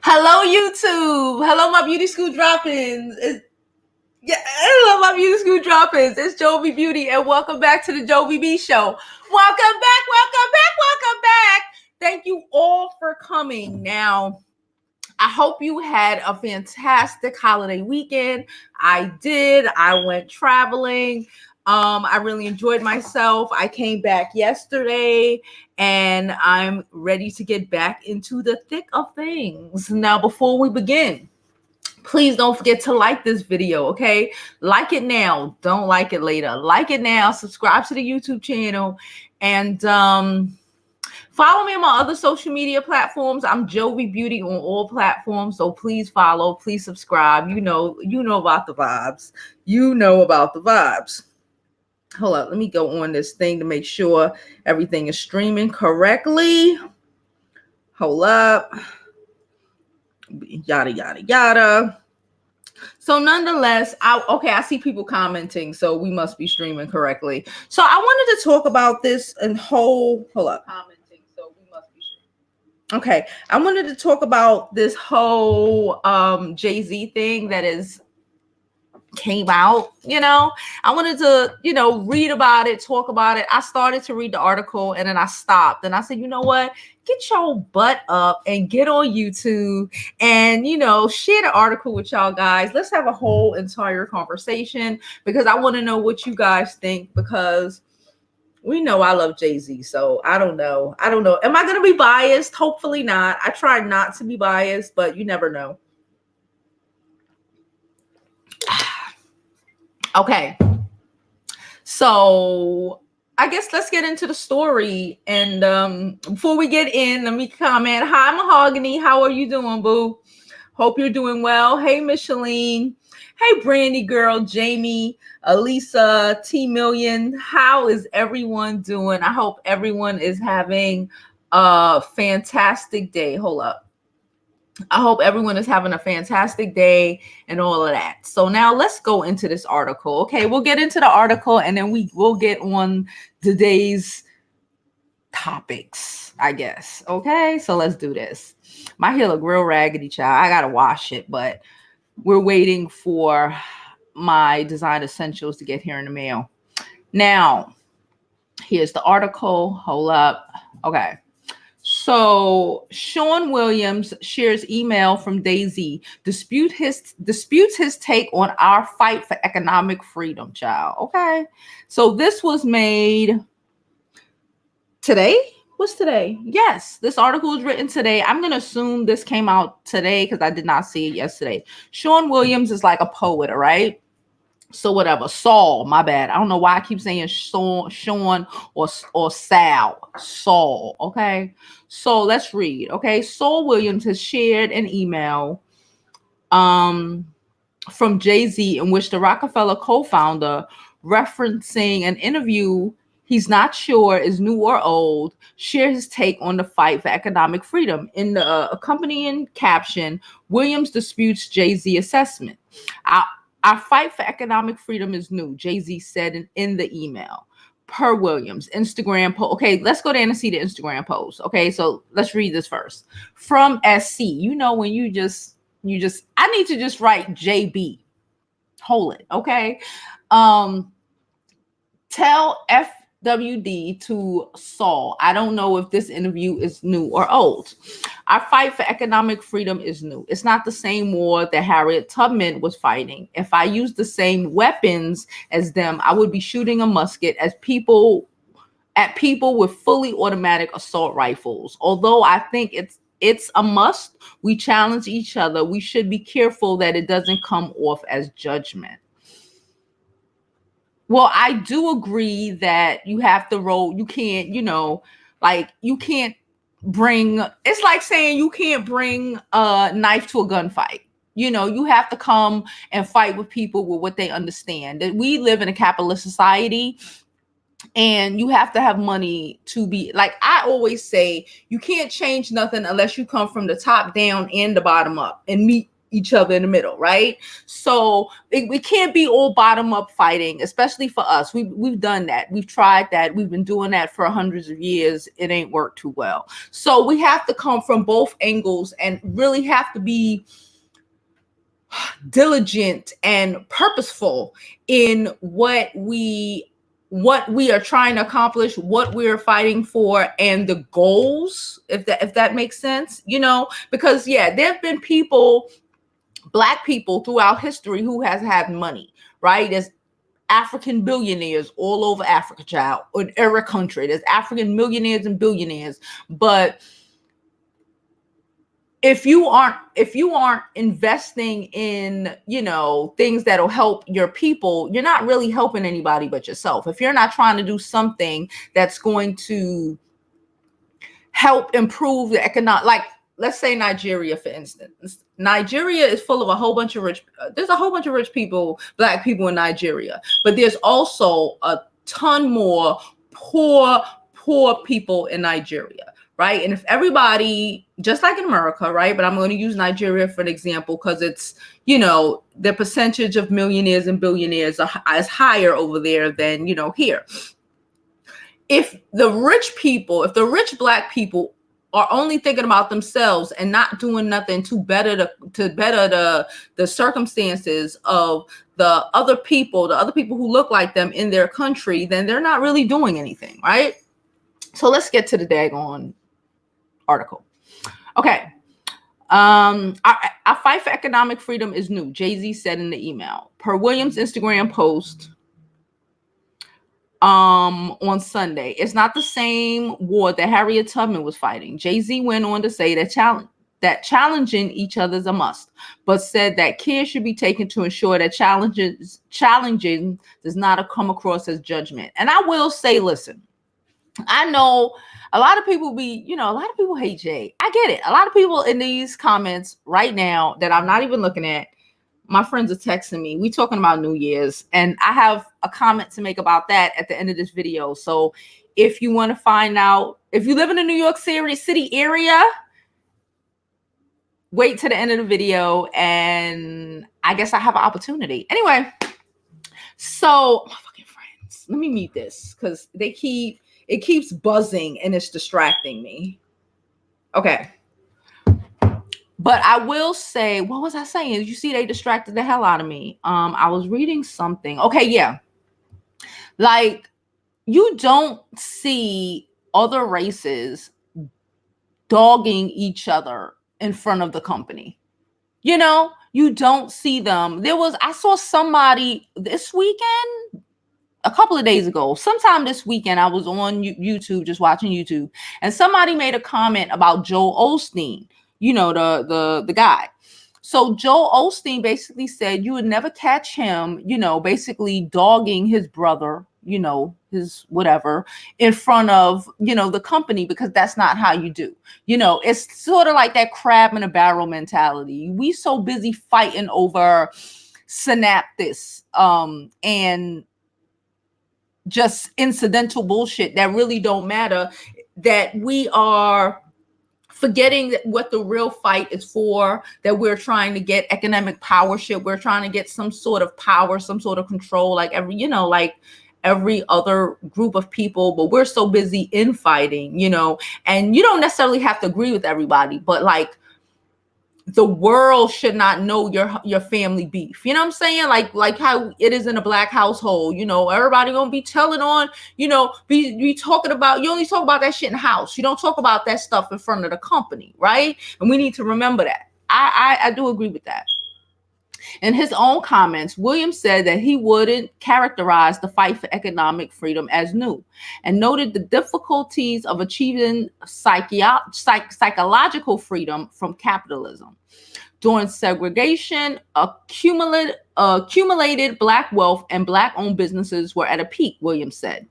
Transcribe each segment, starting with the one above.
Hello, YouTube. Hello, my beauty school drop-ins. Hello, my beauty school drop-ins. It's JoviBeauty, and welcome back to the Jovi B Show. Welcome back. Thank you all for coming. Now, I hope you had a fantastic holiday weekend. I did. I went traveling. I really enjoyed myself. I came back yesterday and I'm ready to get back into the thick of things. Now, before we begin, please don't forget to like this video, okay? Like it now. Don't like it later. Like it now. Subscribe to the YouTube channel. And follow me on my other social media platforms. I'm JoviBeauty on all platforms. So please follow. Please subscribe. You know about the vibes. You know about the vibes. Hold up. Let me go on this thing to make sure everything is streaming correctly. Hold up. Yada, yada, yada. So nonetheless, I see people commenting, so we must be streaming correctly. So I wanted to talk about this and hold up. Commenting, so we must be streaming. Okay, I wanted to talk about this whole Jay-Z thing that came out. I wanted to read about it, talk about it. I started to read the article and then I stopped and I said, you know what, get your butt up and get on YouTube and share the article with y'all guys. Let's have a whole entire conversation because I want to know what you guys think, because we know I love Jay-Z. So I don't know. Am I going to be biased? Hopefully not. I try not to be biased, but you never know. Okay, so I guess let's get into the story. And before we get in, let me comment. Hi, Mahogany. How are you doing, boo? Hope you're doing well. Hey, Micheline. Hey, Brandy girl, Jamie, Elisa, T Million. How is everyone doing? I hope everyone is having a fantastic day. Hold up. I hope everyone is having a fantastic day and all of that. So now let's go into this article. Okay, we'll get into the article and then we will get on today's topics, I guess. Okay, so let's do this. My hair look real raggedy, child. I gotta wash it, but we're waiting for my design essentials to get here in the mail. Now, here's the article. Hold up. Okay. So Sean Williams shares email from Jay-Z, disputes his take on our fight for economic freedom, child. Okay. So this was made today. What's today? Yes, this article was written today. I'm going to assume this came out today because I did not see it yesterday. Sean Williams is like a poet, all right? So whatever, Saul, my bad. I don't know why I keep saying Sean or Sal. Saul, okay? So let's read, okay? Saul Williams has shared an email from Jay-Z in which the Rockefeller co-founder, referencing an interview he's not sure is new or old, shares his take on the fight for economic freedom. In the accompanying caption, Williams disputes Jay-Z assessment. Our fight for economic freedom is new, Jay-Z said in the email. Per Williams, Instagram post. Okay, let's go down and see the Instagram post. Okay, so let's read this first. From SC, when you just, I need to just write JB. Hold it, okay? Tell FWD to Saul. I don't know if this interview is new or old. Our fight for economic freedom is new. It's not the same war that Harriet Tubman was fighting. If I used the same weapons as them, I would be shooting a musket at people with fully automatic assault rifles. Although I think it's a must, we challenge each other. We should be careful that it doesn't come off as judgment. Well, I do agree that you have to roll. You can't, you can't bring, it's like saying you can't bring a knife to a gunfight. You have to come and fight with people with what they understand. That we live in a capitalist society and you have to have money to be, like I always say, you can't change nothing unless you come from the top down and the bottom up and meet each other in the middle, right? So we can't be all bottom up fighting, especially for us. We've done that. We've tried that. We've been doing that for hundreds of years. It ain't worked too well. So we have to come from both angles and really have to be diligent and purposeful in what we are trying to accomplish, what we're fighting for, and the goals, if that makes sense, because there have been people, Black people throughout history who has had money, right? There's African billionaires all over Africa, child, in every country. There's African millionaires and billionaires, but if you aren't investing in, things that'll help your people, you're not really helping anybody but yourself. If you're not trying to do something that's going to help improve the economic, like let's say Nigeria, for instance. Nigeria is full of a whole bunch of there's a whole bunch of rich people, Black people in Nigeria, but there's also a ton more poor people in Nigeria. Right. And if everybody, just like in America, right, but I'm going to use Nigeria for an example because it's, the percentage of millionaires and billionaires is higher over there than, here. If the rich Black people are only thinking about themselves and not doing nothing to better the circumstances of the other people who look like them in their country, then they're not really doing anything. Right. So let's get to the daggone article. Okay. Our fight for economic freedom is new, Jay-Z said in the email. Per Williams' Instagram post on Sunday. It's not the same war that Harriet Tubman was fighting. Jay-Z went on to say that challenging each other is a must, but said that care should be taken to ensure that challenging does not come across as judgment. And I will say, listen, I know a lot of people hate Jay. I get it. A lot of people in these comments right now that I'm not even looking at, my friends are texting me. We talking about New Year's, and I have a comment to make about that at the end of this video. So if you want to find out, if you live in the New York City area, wait to the end of the video, and I guess I have an opportunity. Anyway, so my fucking friends, let me mute this because it keeps buzzing and it's distracting me. Okay. But I will say, what was I saying? You see, they distracted the hell out of me. I was reading something. Okay, yeah. Like, you don't see other races dogging each other in front of the company. You don't see them. I saw somebody this weekend, a couple of days ago, sometime this weekend, I was on YouTube, just watching YouTube, and somebody made a comment about Joel Osteen, the guy. So Joel Osteen basically said you would never catch him, basically dogging his brother, his whatever, in front of, the company, because that's not how you do. It's sort of like that crab in a barrel mentality. We so busy fighting over synaptis and just incidental bullshit that really don't matter, that we are forgetting what the real fight is for, that we're trying to get economic powership. We're trying to get some sort of power, some sort of control, like every other group of people, but we're so busy infighting, and you don't necessarily have to agree with everybody, but like, the world should not know your family beef. You know what I'm saying? Like how it is in a Black household. Everybody gonna be telling on, be talking about, you only talk about that shit in the house. You don't talk about that stuff in front of the company, right? And we need to remember that. I do agree with that. In his own comments, Williams said that he wouldn't characterize the fight for economic freedom as new, and noted the difficulties of achieving psychological freedom from capitalism. During segregation, accumulated Black wealth and Black-owned businesses were at a peak, Williams said.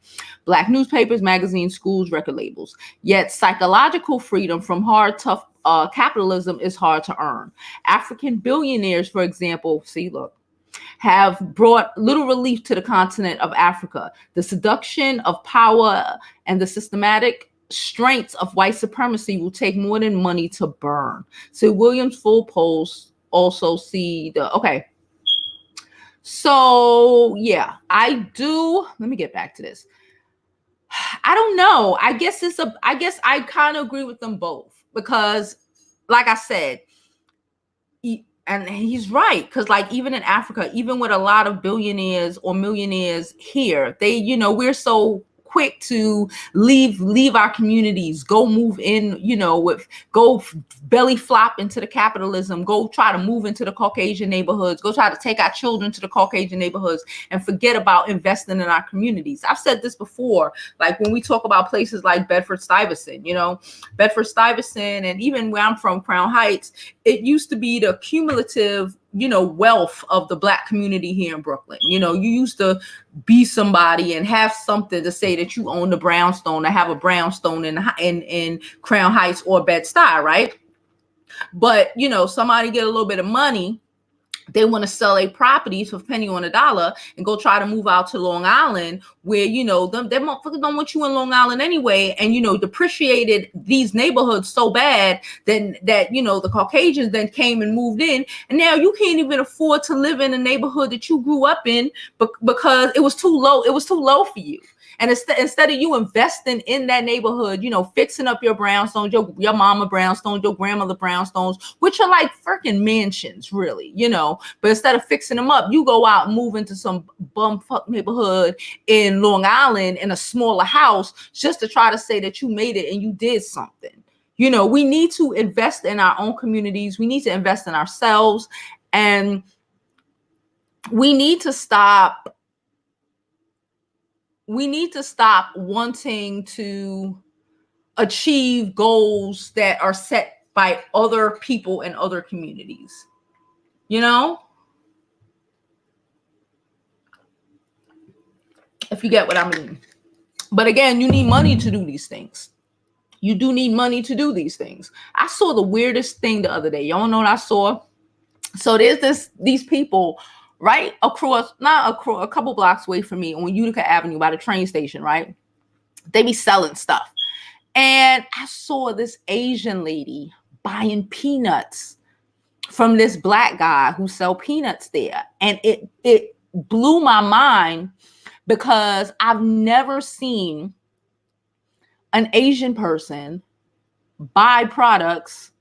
Black newspapers, magazines, schools, record labels. Yet psychological freedom from tough capitalism is hard to earn. African billionaires, for example, have brought little relief to the continent of Africa. The seduction of power and the systematic strengths of white supremacy will take more than money to burn. So Williams' full post also see the, okay. So yeah, I do. Let me get back to this. I don't know. I guess I kind of agree with them both because, like I said, and he's right, because like even in Africa, even with a lot of billionaires or millionaires here, we're so quick to leave our communities, go move in, belly flop into the capitalism, go try to move into the Caucasian neighborhoods, go try to take our children to the Caucasian neighborhoods and forget about investing in our communities. I've said this before, like when we talk about places like Bedford-Stuyvesant, Bedford-Stuyvesant, and even where I'm from, Crown Heights, it used to be the cumulative, wealth of the Black community here in Brooklyn. You used to be somebody and have something to say that you own the brownstone, to have a brownstone in Crown Heights or Bed-Stuy, right? But, somebody get a little bit of money, they want to sell a property for a penny on a dollar and go try to move out to Long Island, where, them motherfuckers don't want you in Long Island anyway. And, depreciated these neighborhoods so bad that, the Caucasians then came and moved in. And now you can't even afford to live in a neighborhood that you grew up in because it was too low. It was too low for you. And instead of you investing in that neighborhood, fixing up your brownstones, your mama brownstones, your grandmother brownstones, which are like freaking mansions, really, But instead of fixing them up, you go out and move into some bumfuck neighborhood in Long Island in a smaller house just to try to say that you made it and you did something. We need to invest in our own communities. We need to invest in ourselves. And we need to stop wanting to achieve goals that are set by other people in other communities. If you get what I mean. But again, you need money to do these things. You do need money to do these things. I saw the weirdest thing the other day. Y'all know what I saw? So there's these people right across, a couple blocks away from me on Utica Avenue by the train station, right? They be selling stuff. And I saw this Asian lady buying peanuts from this Black guy who sell peanuts there. And it blew my mind because I've never seen an Asian person buy products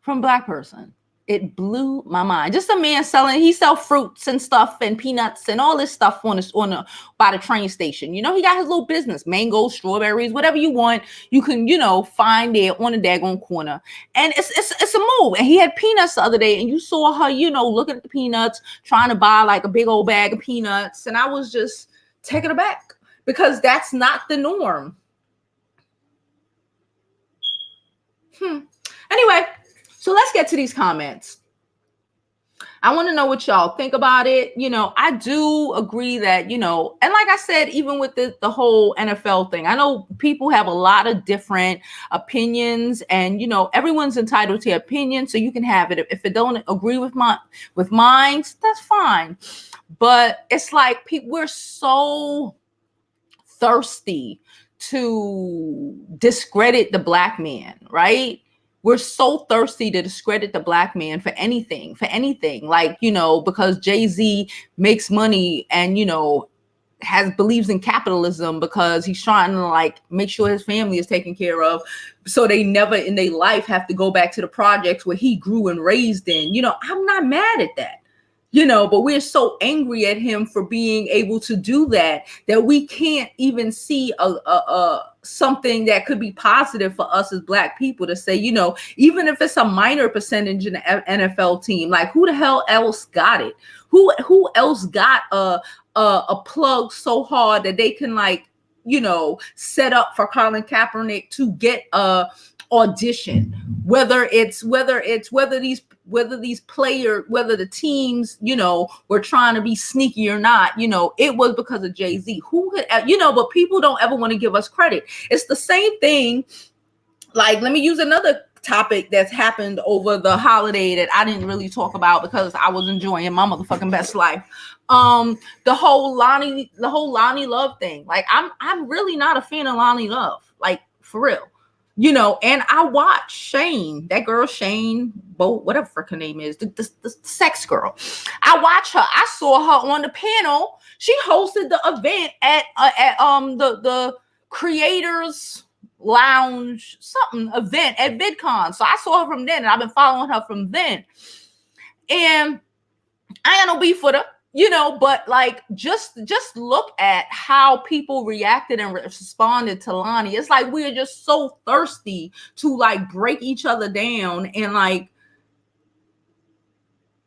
from Black person. It blew my mind. Just a man he sell fruits and stuff and peanuts and all this stuff by the train station. He got his little business, mangoes, strawberries, whatever you want, you can, find there on the daggone corner. And it's a move. And he had peanuts the other day, and you saw her, looking at the peanuts, trying to buy like a big old bag of peanuts. And I was just taken aback because that's not the norm. Anyway, so let's get to these comments. I want to know what y'all think about it. I do agree that, and like I said, even with the whole NFL thing, I know people have a lot of different opinions, and, everyone's entitled to opinion, so you can have it. If it don't agree with mine, that's fine. But it's like we're so thirsty to discredit the Black man, right? We're so thirsty to discredit the Black man for anything, like, because Jay-Z makes money and, believes in capitalism because he's trying to like make sure his family is taken care of. So they never in their life have to go back to the projects where he grew and raised in. I'm not mad at that. But we're so angry at him for being able to do that we can't even see something that could be positive for us as Black people to say, even if it's a minor percentage in the NFL team, like who the hell else got it? Who else got a plug so hard that they can set up for Colin Kaepernick to get a audition, whether the teams, were trying to be sneaky or not, it was because of Jay-Z. Who could, but people don't ever want to give us credit. It's the same thing. Like, let me use another topic that's happened over the holiday that I didn't really talk about because I was enjoying my motherfucking best life. The whole Lonnie Love thing. Like, I'm really not a fan of Lonnie Love, like, for real. you know, and I watch Shane, that girl Shane, whatever her name is, the sex girl. I watch her. I saw her on the panel. She hosted the event at the creators lounge something event at VidCon. So I saw her from then, and I've been following her from then. And I ain't no beef with her, you know, but like just look at how people reacted and responded to Lonnie. It's like we're just so thirsty to like break each other down and like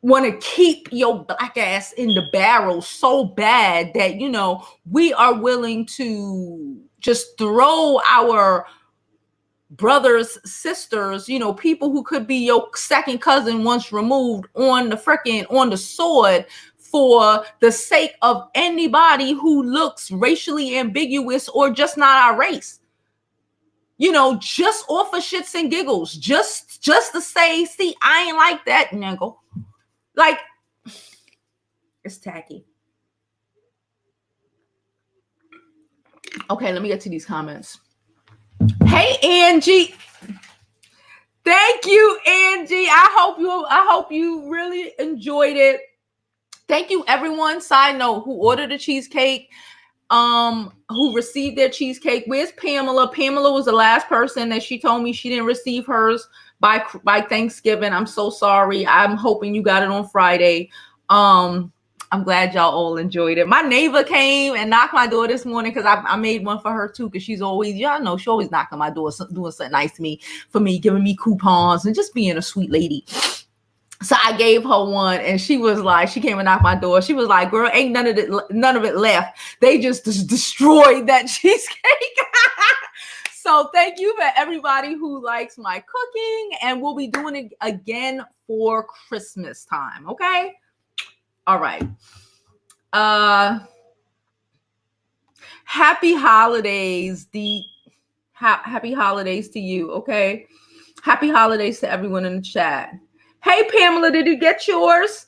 want to keep your black ass in the barrel so bad that, you know, we are willing to just throw our brothers, sisters, you know, people who could be your second cousin once removed on the sword for the sake of anybody who looks racially ambiguous or just not our race. You know, just off of shits and giggles, just to say, see, I ain't like that, nigga. Like, it's tacky. Okay, let me get to these comments. Hey, Angie. Thank you, Angie. I hope you really enjoyed it. Thank you, everyone. Side note, who ordered a cheesecake, who received their cheesecake. Where's Pamela? Pamela was the last person that she told me she didn't receive hers by Thanksgiving. I'm so sorry. I'm hoping you got it on Friday. I'm glad y'all all enjoyed it. My neighbor came and knocked my door this morning because I made one for her too, because she's always, y'all know, she always knocking my door, doing something nice to me, for me, giving me coupons and just being a sweet lady. So I gave her one, and she was like, she came and knocked my door. She was like, girl, ain't none of it left. They just destroyed that cheesecake. So thank you for everybody who likes my cooking, and we'll be doing it again for Christmas time. Okay. All right. Happy holidays. Happy holidays to you. Okay. Happy holidays to everyone in the chat. Hey, Pamela, did you get yours?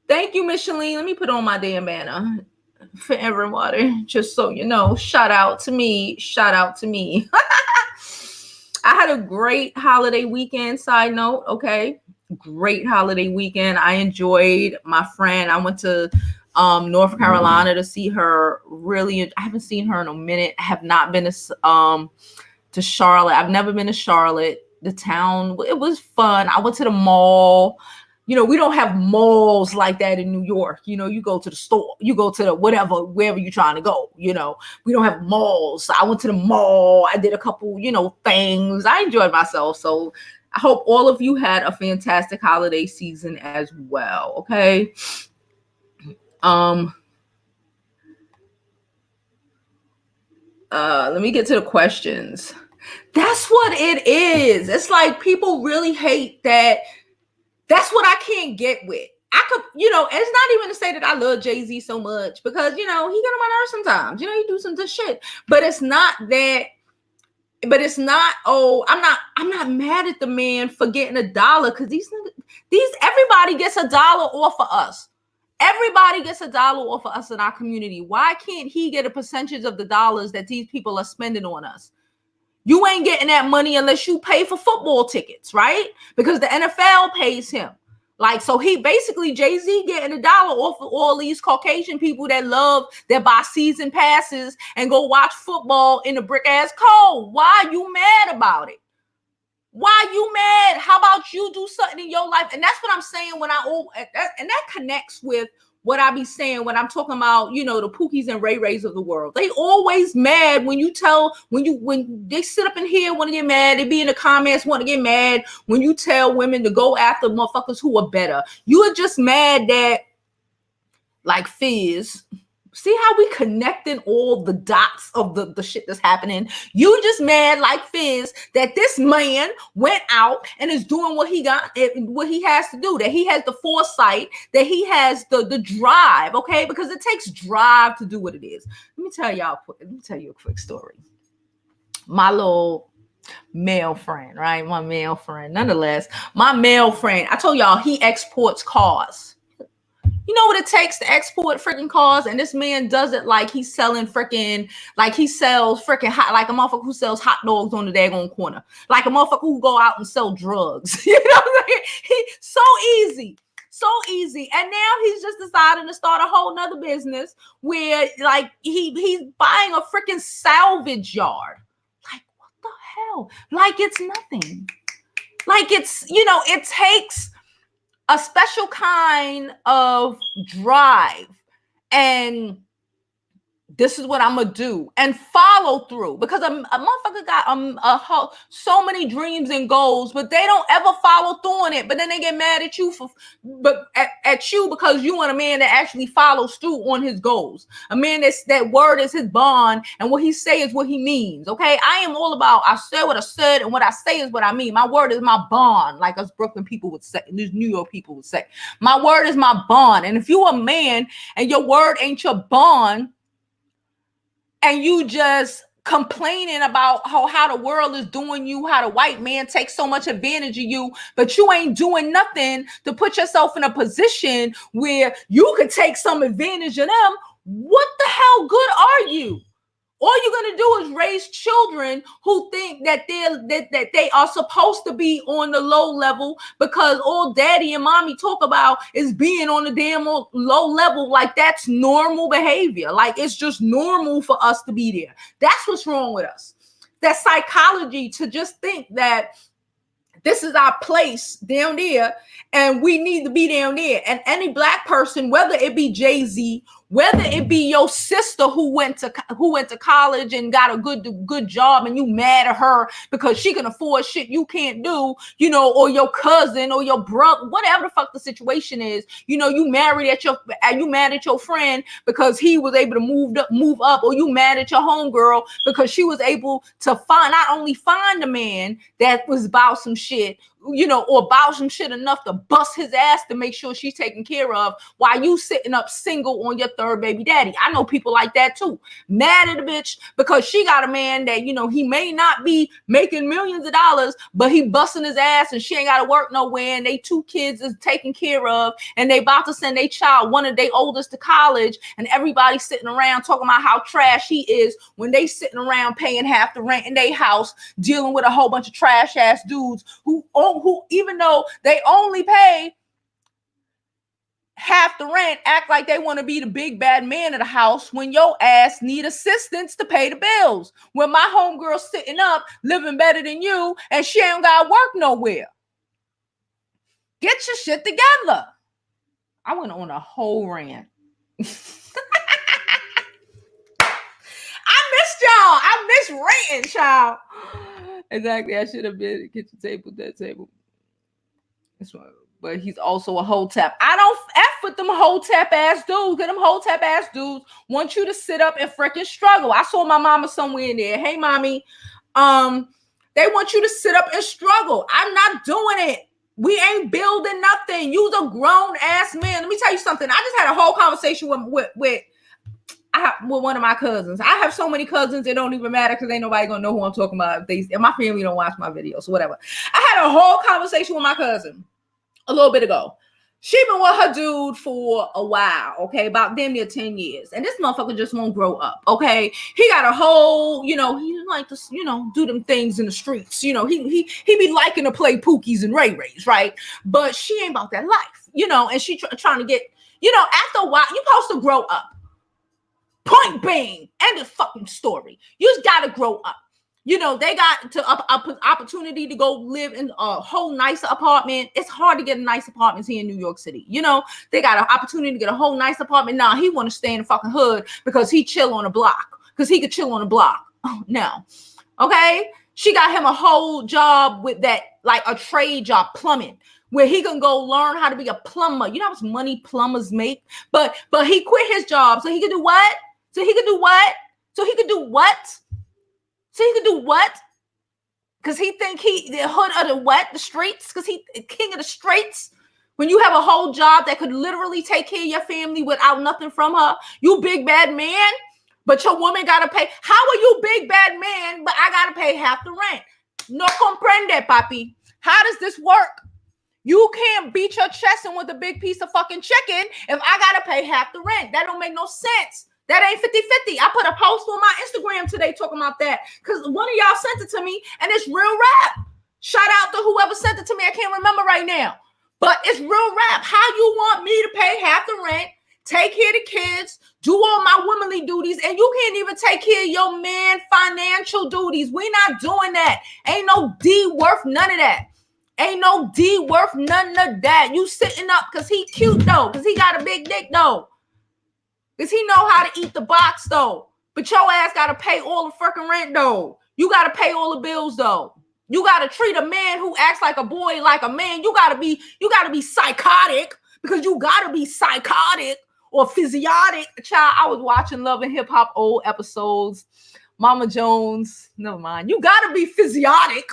Thank you, Micheline. Let me put on my damn banner for everybody, just so you know. Shout out to me. Shout out to me. I had a great holiday weekend, side note, okay? Great holiday weekend. I enjoyed my friend. I went to North Carolina to see her. Really, I haven't seen her in a minute. I have not been to Charlotte. I've never been to Charlotte. The town, it was fun. I went to the mall. You know, we don't have malls like that in New York. You know, you go to the store, you go to the wherever you're trying to go. You know, we don't have malls. So I went to the mall. I did a couple, you know, things. I enjoyed myself. So I hope all of you had a fantastic holiday season as well. Okay. Let me get to the questions. That's what it is. It's like people really hate that. That's what I can't get with. I could, you know, it's not even to say that I love Jay-Z so much, because, you know, he get on my nerves sometimes. You know, he do some good shit. But it's not that. But it's not, oh, I'm not mad at the man for getting $1, because everybody gets $1 off of us. Everybody gets $1 off of us in our community. Why can't he get a percentage of the dollars that these people are spending on us? You ain't getting that money unless you pay for football tickets, right? Because the NFL pays him. Like, so he basically, Jay-Z getting $1 off of all these Caucasian people that buy season passes and go watch football in the brick ass cold. Why are you mad about it? Why are you mad? How about you do something in your life? And that's what I'm saying and that connects with what I be saying when I'm talking about, you know, the Pookies and Ray Rays of the world. They always mad when they sit up in here, want to get mad. They be in the comments, want to get mad when you tell women to go after motherfuckers who are better. You are just mad that, like Fizz, see how we connecting all the dots of the shit that's happening? You just mad like Fizz that this man went out and is doing what he has to do, that he has the foresight, that he has the drive, okay? Because it takes drive to do what it is. Let me tell you a quick story. My little male friend, right? My male friend. Nonetheless, my male friend, I told y'all he exports cars. You know what it takes to export freaking cars? And this man does it like he's selling freaking, like he sells freaking hot, like a motherfucker who sells hot dogs on the daggone corner. Like a motherfucker who go out and sell drugs. You know what I'm saying? So easy. So easy. And now he's just deciding to start a whole nother business where like he's buying a freaking salvage yard. Like, what the hell? Like it's nothing. Like it's, you know, it takes a special kind of drive, and this is what I'm gonna do, and follow through, because a motherfucker got so many dreams and goals, but they don't ever follow through on it. But then they get mad at you at you because you want a man that actually follows through on his goals. A man that word is his bond, and what he say is what he means. Okay, I am all about I said what I said, and what I say is what I mean. My word is my bond, like us Brooklyn people would say, these New York people would say. My word is my bond, and if you a man and your word ain't your bond, and you just complaining about how the world is doing you, how the white man takes so much advantage of you, but you ain't doing nothing to put yourself in a position where you could take some advantage of them, what the hell good are you? All you're gonna do is raise children who think that they are supposed to be on the low level, because all daddy and mommy talk about is being on the damn low level. Like that's normal behavior. Like it's just normal for us to be there. That's what's wrong with us. That psychology to just think that this is our place down there and we need to be down there. And any black person, whether it be Jay-Z, whether it be your sister who went to college and got a good job, and you mad at her because she can afford shit you can't do, you know, or your cousin or your brother, whatever the fuck the situation is, you know, you mad at your friend because he was able to move up, or you mad at your homegirl because she was able to not only find a man that was about some shit, you know, or about some shit enough to bust his ass to make sure she's taken care of while you sitting up single on your third baby daddy. I know people like that too. Mad at a bitch because she got a man that, you know, he may not be making millions of dollars, but he busting his ass and she ain't got to work nowhere, and they 2 kids is taken care of, and they about to send their child, one of their oldest, to college, and everybody sitting around talking about how trash he is when they sitting around paying half the rent in their house, dealing with a whole bunch of trash ass dudes who even though they only pay half the rent, act like they want to be the big bad man of the house when your ass need assistance to pay the bills. When my homegirl sitting up living better than you and she ain't got to work nowhere. Get your shit together. I went on a whole rant. I missed y'all. I miss ranting, child. Exactly. I should have been at the kitchen table, that table. That's why. But he's also a hotep. I don't F with them hotep ass dudes. Because them hotep ass dudes want you to sit up and freaking struggle. I saw my mama somewhere in there. Hey, mommy. They want you to sit up and struggle. I'm not doing it. We ain't building nothing. You's a grown ass man. Let me tell you something. I just had a whole conversation with one of my cousins. I have so many cousins, it don't even matter because ain't nobody gonna know who I'm talking about. And my family don't watch my videos, so whatever. I had a whole conversation with my cousin a little bit ago. She been with her dude for a while, okay, about damn near 10 years. And this motherfucker just won't grow up, okay? He got a whole, you know, he like to, you know, do them things in the streets. You know, he be liking to play Pookies and Ray Rays, right? But she ain't about that life, you know, and she trying to get, you know, after a while, you're supposed to grow up. Point bang, end of fucking story. You just gotta grow up. You know, they got to opportunity to go live in a whole nice apartment. It's hard to get a nice apartment here in New York City. You know, they got an opportunity to get a whole nice apartment. Nah, he want to stay in the fucking hood because he chill on the block. Because he could chill on the block. Oh, no. Okay? She got him a whole job with that, like a trade job, plumbing, where he can go learn how to be a plumber. You know how much money plumbers make? But he quit his job so he could do what? So he could do what? Because he think he the hood of the what? The streets? Because he king of the streets? When you have a whole job that could literally take care of your family without nothing from her, you big bad man, but your woman got to pay. How are you big bad man, but I got to pay half the rent? No comprende, papi. How does this work? You can't beat your chest and with a big piece of fucking chicken if I gotta pay half the rent. That don't make no sense. That ain't 50-50. I put a post on my Instagram today talking about that because one of y'all sent it to me and it's real rap. Shout out to whoever sent it to me. I can't remember right now. But it's real rap. How you want me to pay half the rent, take care of the kids, do all my womanly duties, and you can't even take care of your man financial duties. We not doing that. Ain't no D worth none of that. Ain't no D worth none of that. You sitting up because he cute though, because he got a big dick though. Because he know how to eat the box though. But your ass got to pay all the freaking rent though. You got to pay all the bills though. You got to treat a man who acts like a boy like a man. You got to be psychotic because you got to be psychotic or physiotic. Child, I was watching Love and Hip Hop old episodes. Mama Jones, never mind. You got to be physiotic.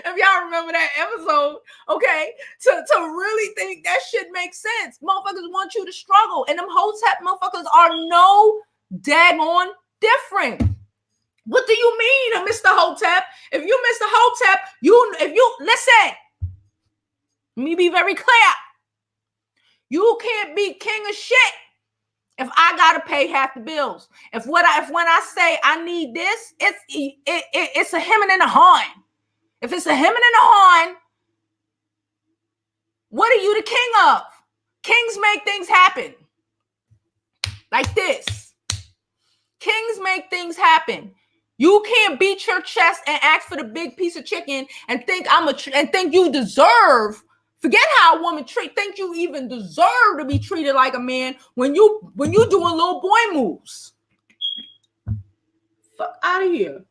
If y'all remember that episode, okay, to really think that shit makes sense. Motherfuckers want you to struggle. And them Hotep motherfuckers are no daggone different. What do you mean, Mr. Hotep? If you Mr. Hotep, listen, let me be very clear. You can't be king of shit if I gotta pay half the bills. If when I say I need this, it's a hemming and a hawing. If it's a hemming and a hawing, what are you the king of? Kings make things happen. Like this. Kings make things happen. You can't beat your chest and ask for the big piece of chicken and think think you deserve. Forget how a woman think you even deserve to be treated like a man when you doing little boy moves. Fuck out of here.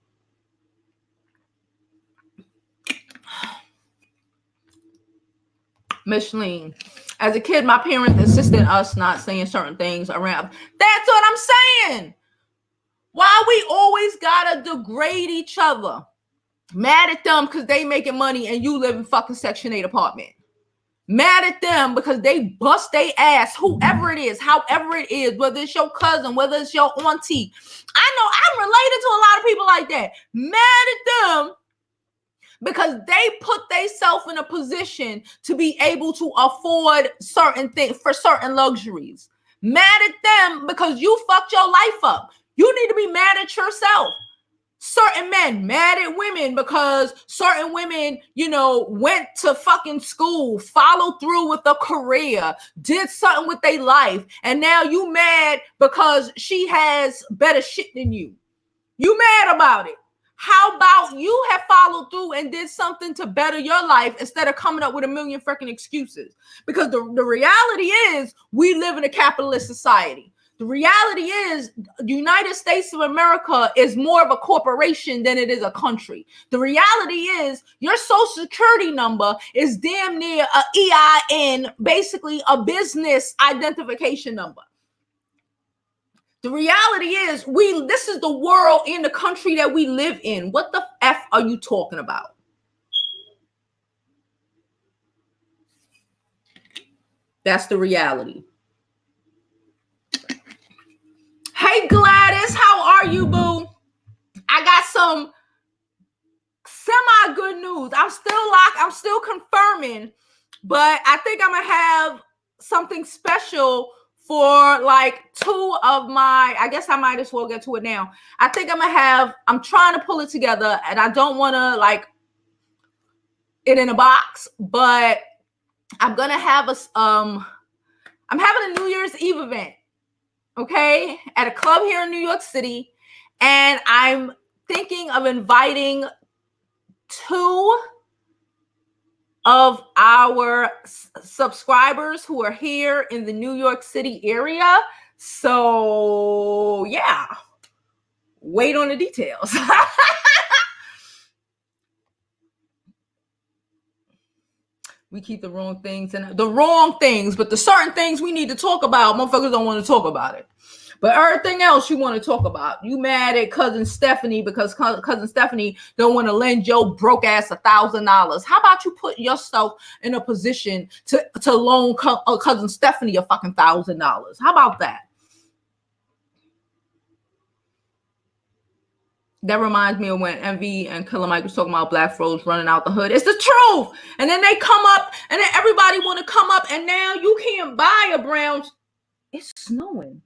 Micheline, as a kid, my parents insisted us not saying certain things around. That's what I'm saying. Why we always gotta degrade each other? Mad at them because they making money and you live in fucking Section 8 apartment. Mad at them because they bust their ass, whoever it is, however it is, whether it's your cousin, whether it's your auntie. I know I'm related to a lot of people like that. Mad at them because they put themselves in a position to be able to afford certain things for certain luxuries. Mad at them because you fucked your life up. You need to be mad at yourself. Certain men mad at women because certain women, went to fucking school, followed through with a career, did something with their life. And now you mad because she has better shit than you. You mad about it. How about you have followed through and did something to better your life instead of coming up with a million freaking excuses? Because the reality is we live in a capitalist society. The reality is the United States of America is more of a corporation than it is a country. The reality is your social security number is damn near a EIN, basically a business identification number. The reality is this is the world in the country that we live in. What the F are you talking about? That's the reality. Hey Gladys, how are you, boo? I got some semi good news. I'm still confirming, but I think I'm gonna have something special for like two of my, I guess I might as well get to it now. I think I'm trying to pull it together and I don't want to like it in a box, but I'm going to have I'm having a New Year's Eve event, okay, at a club here in New York City. And I'm thinking of inviting two of our subscribers who are here in the New York City area. So yeah, wait on the details. We keep the wrong things but the certain things we need to talk about, motherfuckers don't want to talk about it. But everything else you want to talk about. You mad at cousin Stephanie because cousin Stephanie don't want to lend your broke ass $1,000. How about you put yourself in a position to loan cousin Stephanie a fucking $1,000? How about that? That reminds me of when Envy and Killer Mike was talking about black folks running out the hood. It's the truth. And then they come up, and then everybody want to come up, and now you can't buy a brown. It's snowing.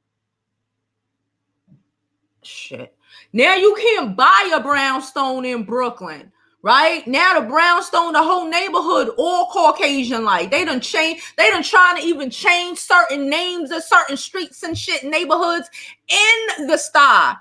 Shit. Now you can't buy a brownstone in Brooklyn. Right now, the brownstone, the whole neighborhood, all Caucasian like. They done trying to even change certain names of certain streets and shit, neighborhoods in the star.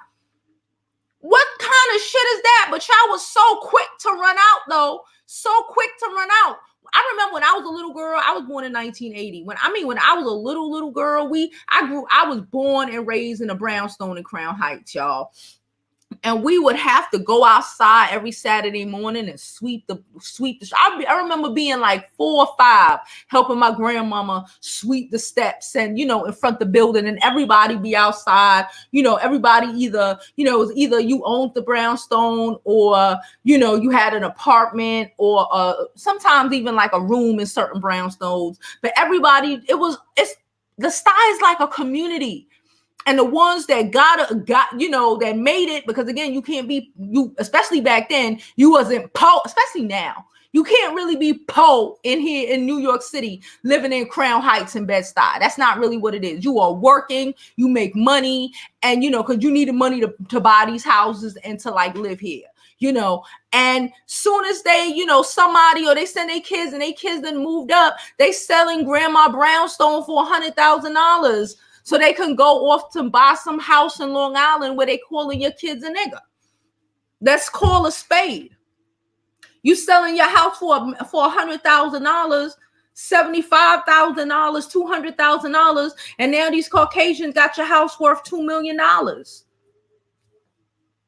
What kind of shit is that? But y'all was so quick to run out, though. So quick to run out. I remember when I was a little girl, I was born in 1980. When I was a little girl, I was born and raised in a brownstone in Crown Heights, y'all. And we would have to go outside every Saturday morning and sweep the. I remember being like 4 or 5, helping my grandmama sweep the steps and, in front of the building, and everybody be outside. Everybody it was either you owned the brownstone or, you had an apartment or sometimes even like a room in certain brownstones. But everybody, the style is like a community. And the ones that got, that made it, because again, you can't be, especially back then, you wasn't po, especially now. You can't really be po in here in New York City, living in Crown Heights and Bed-Stuy. That's not really what it is. You are working, you make money, and, because you needed money to buy these houses and to like live here. And soon as they, somebody, or they send their kids and their kids then moved up, they selling Grandma Brownstone for $100,000. So they can go off to buy some house in Long Island where they calling your kids a nigga. Let's call a spade. You selling your house for $100,000, $75,000, $200,000, and now these Caucasians got your house worth $2 million.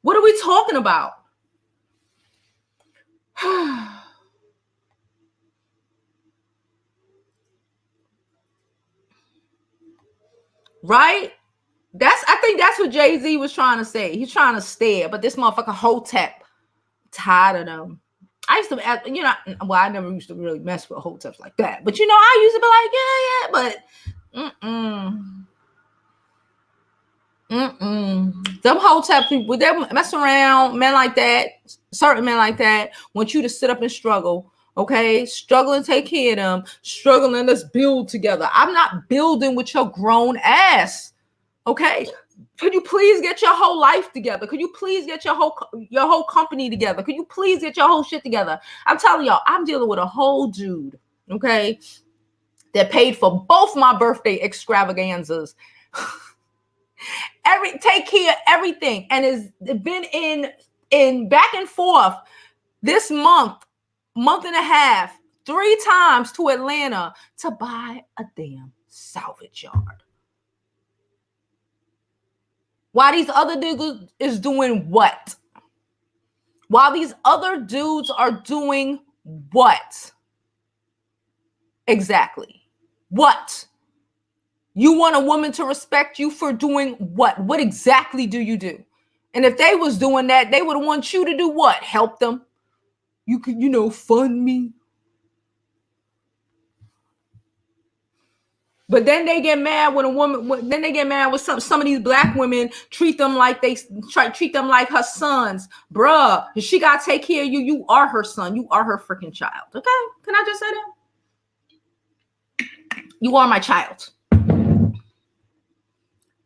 What are we talking about? Right? I think that's what Jay-Z was trying to say. He's trying to stare, but this motherfucker Hotep, tired of them. I used to, I never used to really mess with Hoteps like that. But I used to be like, Them Hotep people, they mess around, men like that, certain men like that, want you to sit up and struggle. Okay, struggling, take care of them, struggling, let's build together. I'm not building with your grown ass. Okay, could you please get your whole life together? Could you please get your whole company together? Could you please get your whole shit together? I'm telling y'all, I'm dealing with a whole dude, okay, that paid for both my birthday extravaganzas. Take care of everything, and has been in back and forth this month and a half, 3 times to Atlanta to buy a damn salvage yard. While these other dudes is doing what? While these other dudes are doing what? Exactly. What? You want a woman to respect you for doing what? What exactly do you do? And if they was doing that, they would want you to do what? Help them. You could, fund me. But then they get mad when a woman. Then they get mad with some of these black women treat them like her sons, bruh. She gotta take care of you. You are her son. You are her freaking child. Okay? Can I just say that? You are my child.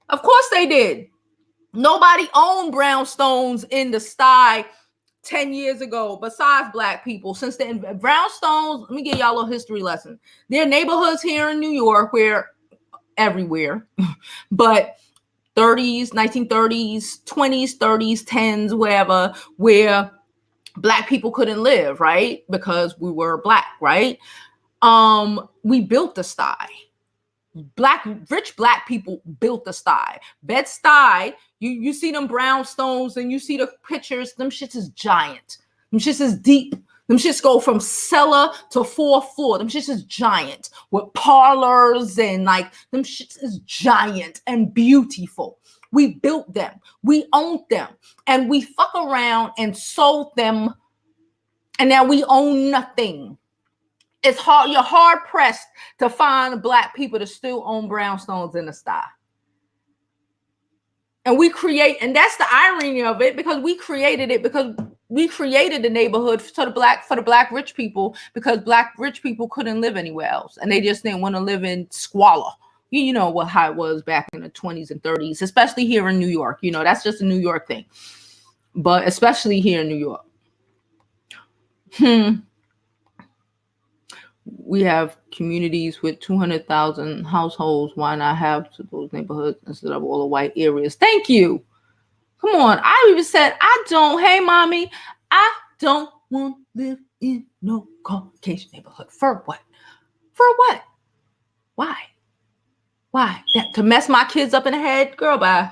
Of course they did. Nobody owned brownstones in the sty 10 years ago besides black people. Since then, brownstones, let me give y'all a little history lesson. There are neighborhoods here in New York where everywhere, but 30s, 1930s, 20s, 30s, 10s, wherever, where black people couldn't live, right? Because we were black, right? We built the sty. Rich black people built the sty. Bed-Stuy, you see them brownstones and you see the pictures, them shits is giant. Them shits is deep. Them shits go from cellar to 4th floor. Them shits is giant with parlors and like them shits is giant and beautiful. We built them. We owned them. And we fuck around and sold them. And now we own nothing. It's hard. You're hard pressed to find black people to still own brownstones in the sty. And and that's the irony of it, because we created it, because we created the neighborhood for the black rich people, because black rich people couldn't live anywhere else, and they just didn't want to live in squalor. You know how it was back in the 20s and 30s, especially here in New York. That's just a New York thing, but especially here in New York. We have communities with 200,000 households. Why not have those neighborhoods instead of all the white areas? Thank you. Come on. I even said, hey, mommy, I don't want to live in no Caucasian neighborhood. For what? For what? Why? Why? To mess my kids up in the head? Girl, bye.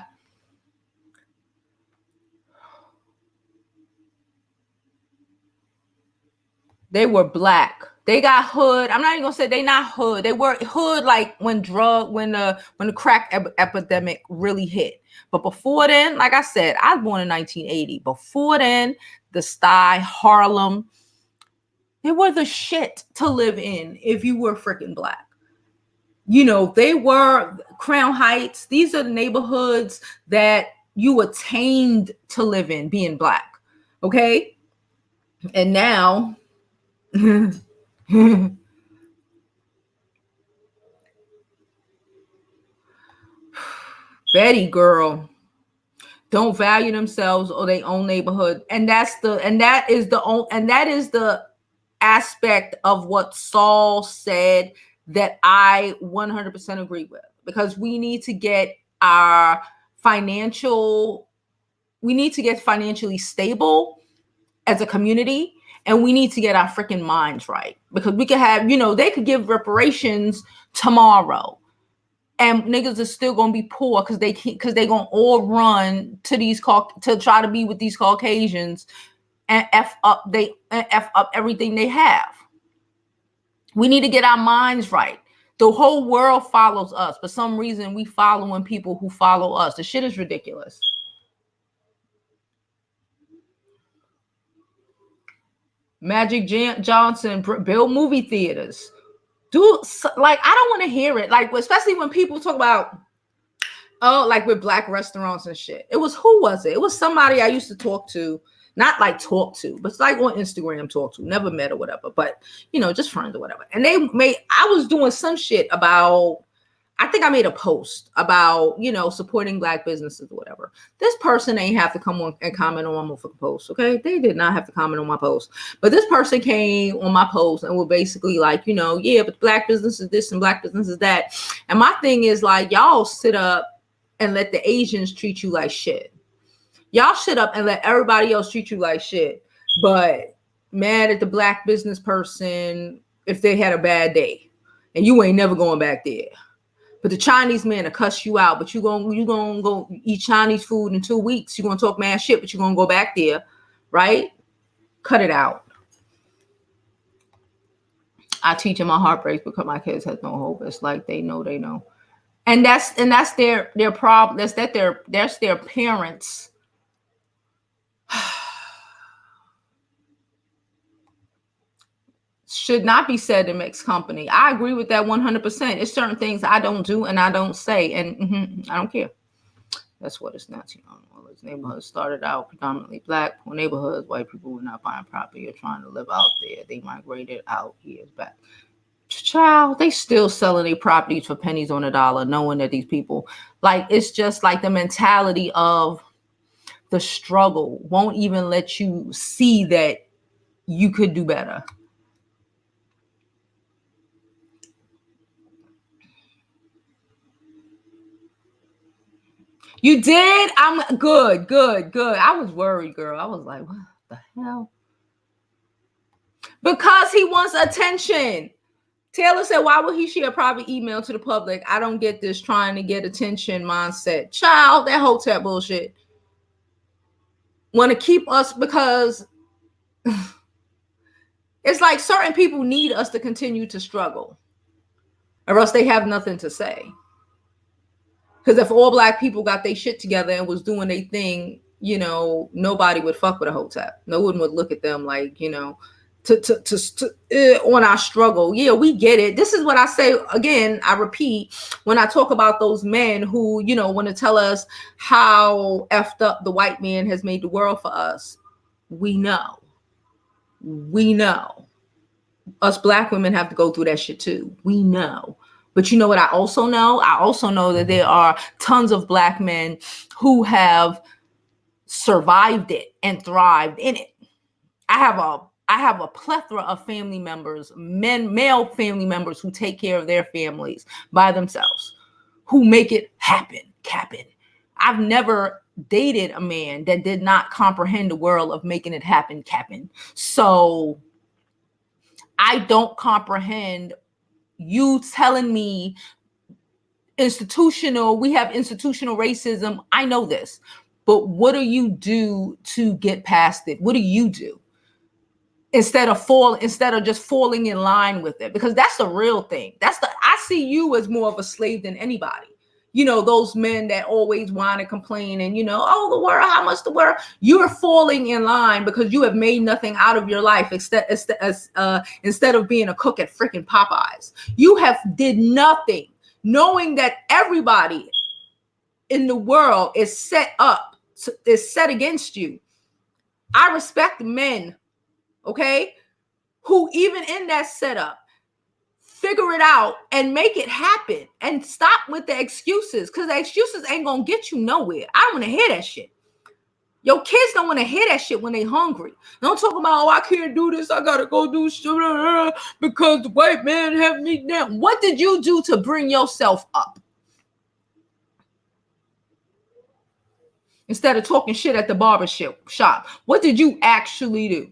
They were black. They got hood. I'm not even gonna say they not hood. They were hood like when the crack epidemic really hit. But before then, like I said, I was born in 1980. Before then, the Sty, Harlem, they were the shit to live in if you were freaking black. They were Crown Heights. These are the neighborhoods that you attained to live in being black. Okay? And now Betty girl don't value themselves or their own neighborhood, and that is the aspect of what Saul said that I 100% agree with, because we need to get financially stable as a community, and we need to get our freaking minds right, because we could have, they could give reparations tomorrow, and niggas are still gonna be poor because they gonna all run to to try to be with these Caucasians and f up everything they have. We need to get our minds right. The whole world follows us. For some reason, we following people who follow us. The shit is ridiculous. Magic Johnson build movie theaters. I don't want to hear it. Like, especially when people talk about, like with black restaurants and shit. Who was it? It was somebody I used to talk to. Not like talk to, but it's like on Instagram talk to. Never met or whatever, but just friends or whatever. And I was doing some shit about, I think I made a post about, supporting black businesses or whatever. This person ain't have to come on and comment on my post, okay? They did not have to comment on my post. But this person came on my post and were basically like, yeah, but black business is this and black business is that. And my thing is like, y'all sit up and let the Asians treat you like shit. Y'all sit up and let everybody else treat you like shit, but mad at the black business person if they had a bad day, and you ain't never going back there. But the Chinese man will cuss you out, but you gonna go eat Chinese food in 2 weeks. You're gonna talk mad shit, but you're gonna go back there, right? Cut it out. I teach them my heart breaks because my kids have no hope. It's like they know. And that's their problem. That's their parents. Should not be said in mixed company. I agree with that 100%. It's certain things I don't do and I don't say, and I don't care. That's what it's not. All these neighborhoods started out predominantly black. Poor neighborhoods, white people were not buying property or trying to live out there. They migrated out years back. Child, they still selling their properties for pennies on a dollar, knowing that these people, like, it's just like the mentality of the struggle won't even let you see that you could do better. You did? I'm good. I was worried, girl. I was like, what the hell? Because he wants attention. Taylor said, why would he share a private email to the public? I don't get this trying to get attention mindset. Child, that hotel bullshit. Want to keep us because it's like certain people need us to continue to struggle, or else they have nothing to say. Because if all black people got their shit together and was doing their thing, nobody would fuck with a hotel. No one would look at them like, on our struggle. Yeah, we get it. This is what I say again. I repeat, when I talk about those men who, want to tell us how effed up the white man has made the world for us. We know. Us black women have to go through that shit too. We know. But you know what I also know? I also know that there are tons of black men who have survived it and thrived in it. I have a plethora of family members, male family members who take care of their families by themselves, who make it happen. I've never dated a man that did not comprehend the world of making it happen. So I don't comprehend you telling me we have institutional racism. I know this, but what do you do to get past it? What do you do? Instead of just falling in line with it, because that's the real thing. I see you as more of a slave than anybody. Those men that always whine and complain and, oh, the world, how much the world. You're falling in line because you have made nothing out of your life instead of being a cook at freaking Popeyes. You have did nothing, knowing that everybody in the world is set against you. I respect men, okay, who even in that setup figure it out and make it happen and stop with the excuses, because the excuses ain't gonna get you nowhere. I don't want to hear that shit. Your kids don't want to hear that shit when they hungry. Don't talk about, I can't do this, I gotta go do shit because the white man have me down. What did you do to bring yourself up? Instead of talking shit at the barber shop, what did you actually do?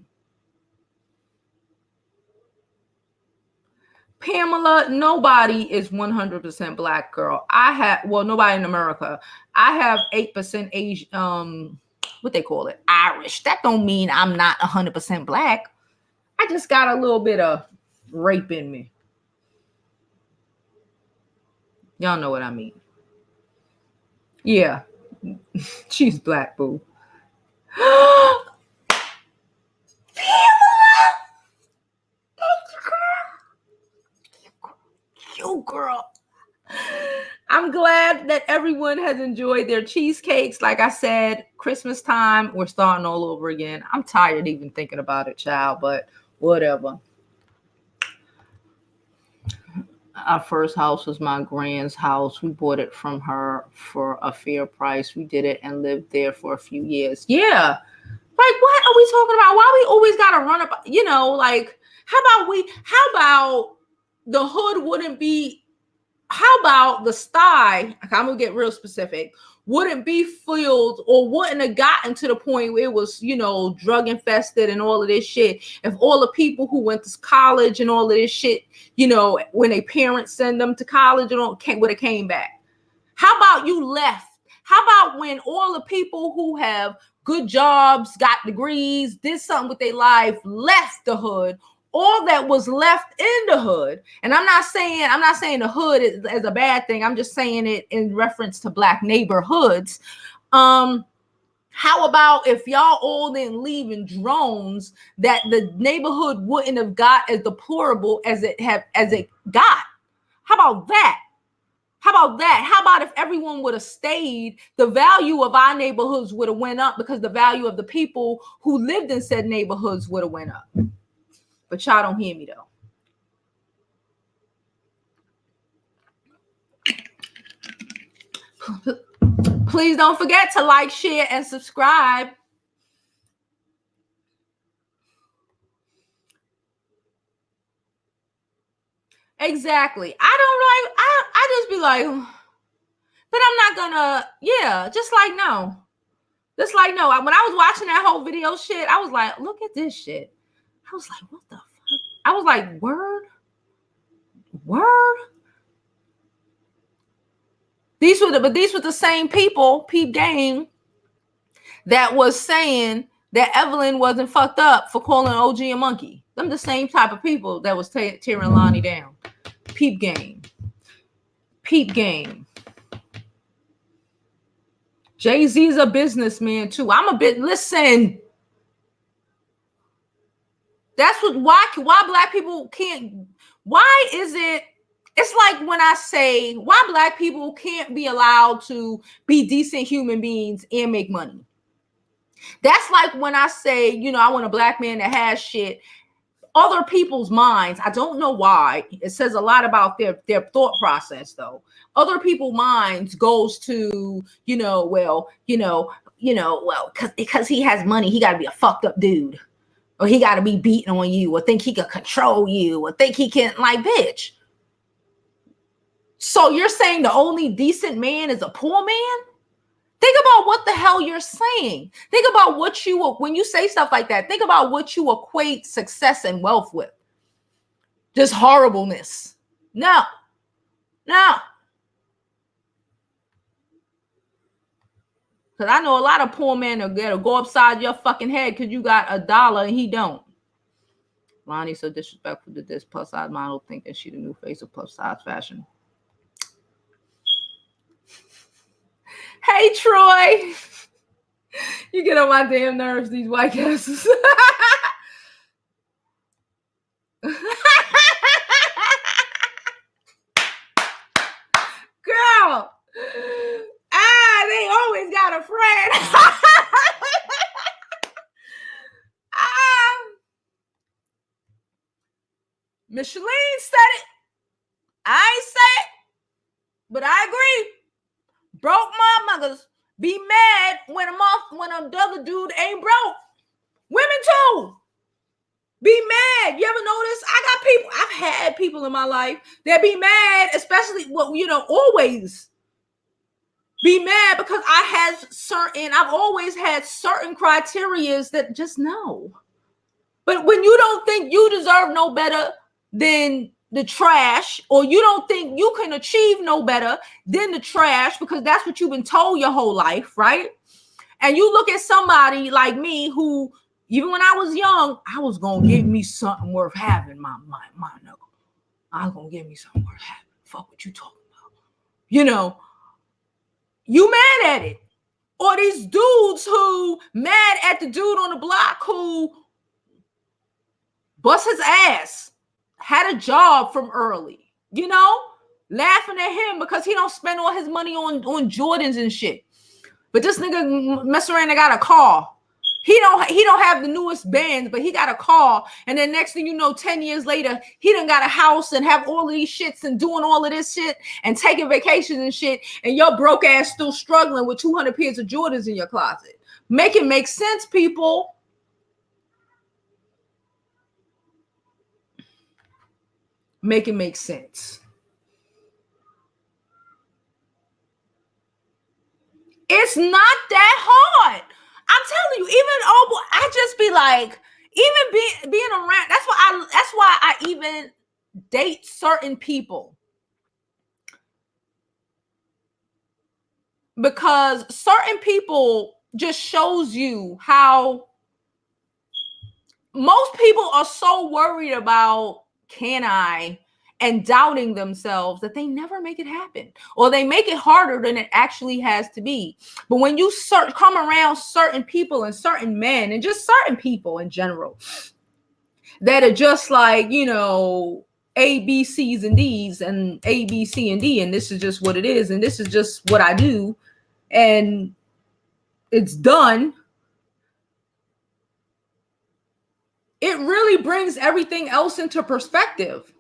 Pamela, nobody is 100% black, girl. Nobody in America. I have 8% Asian, what they call it, Irish. That don't mean I'm not 100% black. I just got a little bit of rape in me. Y'all know what I mean. Yeah. She's black, boo. You girl. I'm glad that everyone has enjoyed their cheesecakes. Like I said, Christmas time, we're starting all over again. I'm tired even thinking about it, child, but whatever. Our first house was my grand's house. We bought it from her for a fair price. We did it and lived there for a few years. Yeah. Like, what are we talking about? Why we always got to run up? Like, how about the hood wouldn't be, how about the sty, I'm going to get real specific, wouldn't be filled or wouldn't have gotten to the point where it was, drug infested and all of this shit. If all the people who went to college and all of this shit, when their parents send them to college and would have came back. How about you left? How about when all the people who have good jobs, got degrees, did something with their life, left the hood? All that was left in the hood, and I'm not saying the hood is a bad thing. I'm just saying it in reference to black neighborhoods. How about if y'all all didn't leave in drones, that the neighborhood wouldn't have got as deplorable as it got? How about that? How about if everyone would have stayed, the value of our neighborhoods would have went up because the value of the people who lived in said neighborhoods would have went up. But y'all don't hear me though. Please don't forget to like, share, and subscribe. Exactly. I just be like, but I'm not gonna, just like no. Just like no. When I was watching that whole video shit, I was like, look at this shit. I was like, what the fuck? I was like, word? These were the same people, peep game, that was saying that Evelyn wasn't fucked up for calling OG a monkey. Them the same type of people that was tearing Lonnie down. Peep game. Jay-Z's a businessman too. Listen. That's why black people can't, why is it, it's like when I say why black people can't be allowed to be decent human beings and make money. That's like when I say, you know, I want a black man that has shit. Other people's minds, I don't know why. It says a lot about their thought process, though. Other people's minds goes to, you know, well, because he has money, he got to be a fucked up dude, or he got to be beating on you, or think he can control you, or think he can, like, bitch. So you're saying the only decent man is a poor man? Think about what the hell you're saying. Think about what you, when you say stuff like that, think about what you equate success and wealth with. Just horribleness. No. Because I know a lot of poor men that'll go upside your fucking head because you got $1 and he don't. Lonnie's so disrespectful to this plus size model thinking she the new face of plus size fashion. Hey, Troy. You get on my damn nerves, these white asses. Girl. They always got a friend. Micheline said it. I ain't say it, but I agree. Broke motherfuckers be mad when a other dude ain't broke. Women too be mad. You ever notice? I've had people in my life that be mad, especially always be mad because I've always had certain criterias that just no. But when you don't think you deserve no better than the trash, or you don't think you can achieve no better than the trash because that's what you've been told your whole life, right? And you look at somebody like me who, even when I was young, I was going to give me something worth having, my nigga. I was going to give me something worth having. Fuck what you talking about. You know, you mad at it. Or these dudes who mad at the dude on the block who bust his ass, had a job from early, laughing at him because he don't spend all his money on Jordans and shit. But this nigga mess around and got a car. He don't have the newest bands, but he got a car. And then next thing you know, 10 years later, he done got a house and have all of these shits and doing all of this shit and taking vacations and shit. And your broke ass still struggling with 200 pairs of Jordans in your closet. Make it make sense, people. Make it make sense. It's not that hard. I'm telling you, I just be like, even being around, that's why I even date certain people. Because certain people just shows you how most people are so worried about can I, and doubting themselves that they never make it happen, or they make it harder than it actually has to be. But when you come around certain people and certain men and just certain people in general that are just like, A, B, C's and D's and A, B, C, and D, and this is just what it is, and this is just what I do, and it's done. It really brings everything else into perspective.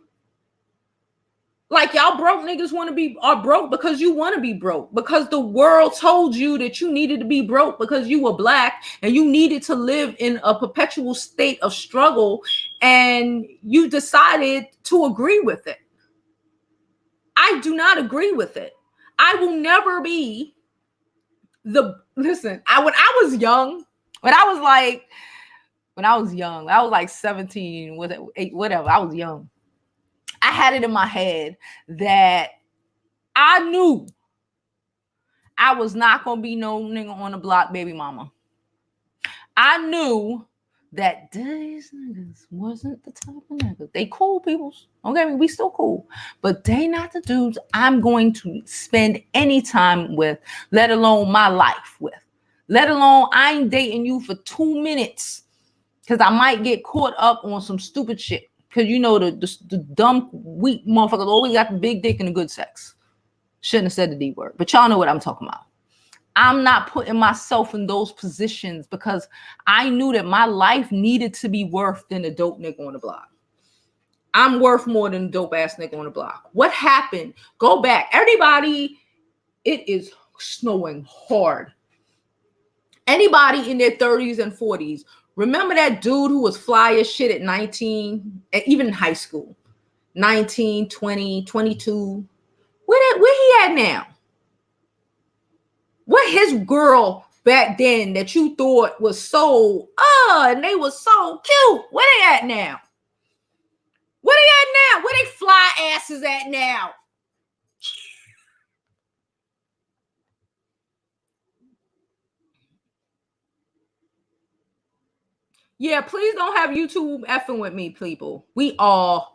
Like, y'all broke niggas are broke because you want to be broke, because the world told you that you needed to be broke because you were black and you needed to live in a perpetual state of struggle, and you decided to agree with it. I do not agree with it. I will never be listen, when I was young, I was like 17, whatever. I was young. I had it in my head that I knew I was not going to be no nigga on the block baby mama. I knew that these niggas wasn't the type of niggas. They cool peoples. Okay, we still cool. But they not the dudes I'm going to spend any time with, let alone my life with. Let alone I ain't dating you for 2 minutes because I might get caught up on some stupid shit. Because you know the dumb, weak motherfuckers always got the big dick and the good sex. Shouldn't have said the D word, but y'all know what I'm talking about. I'm not putting myself in those positions because I knew that my life needed to be worth than a dope nigga on the block. I'm worth more than a dope ass nigga on the block. What happened? Go back. Everybody, it is snowing hard. Anybody in their 30s and 40s, remember that dude who was fly as shit at 19, even in high school? 19, 20, 22. Where he at now? What his girl back then that you thought was so, and they was so cute, where they at now? Where they at now? Where they fly asses at now? Yeah, please don't have YouTube effing with me, people. We are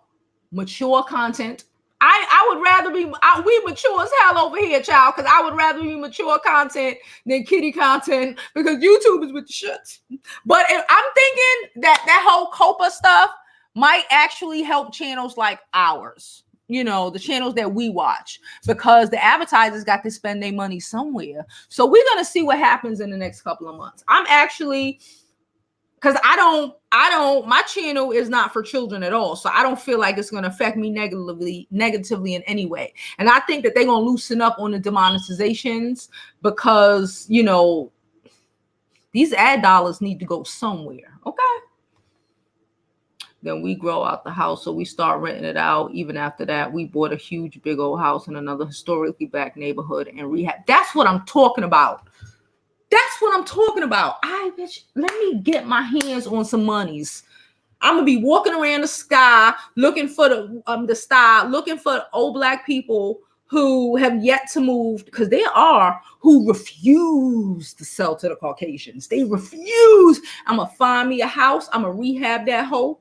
mature content. I would rather be, we mature as hell over here, child, because I would rather be mature content than kitty content because YouTube is with the shits. But I'm thinking that whole COPA stuff might actually help channels like ours, you know, the channels that we watch, because the advertisers got to spend their money somewhere. So we're going to see what happens in the next couple of months. I'm actually... because my channel is not for children at all. So I don't feel like it's going to affect me negatively in any way. And I think that they're going to loosen up on the demonetizations because, you know, these ad dollars need to go somewhere. Okay. Then we grow out the house. So we start renting it out. Even after that, we bought a huge, big old house in another historically black neighborhood and rehab. That's what I'm talking about. That's what I'm talking about. Let me get my hands on some monies. I'm gonna be walking around the sky looking for looking for old black people who have yet to move, because who refuse to sell to the Caucasians. They refuse. I'm gonna find me a house. I'm gonna rehab that hoe.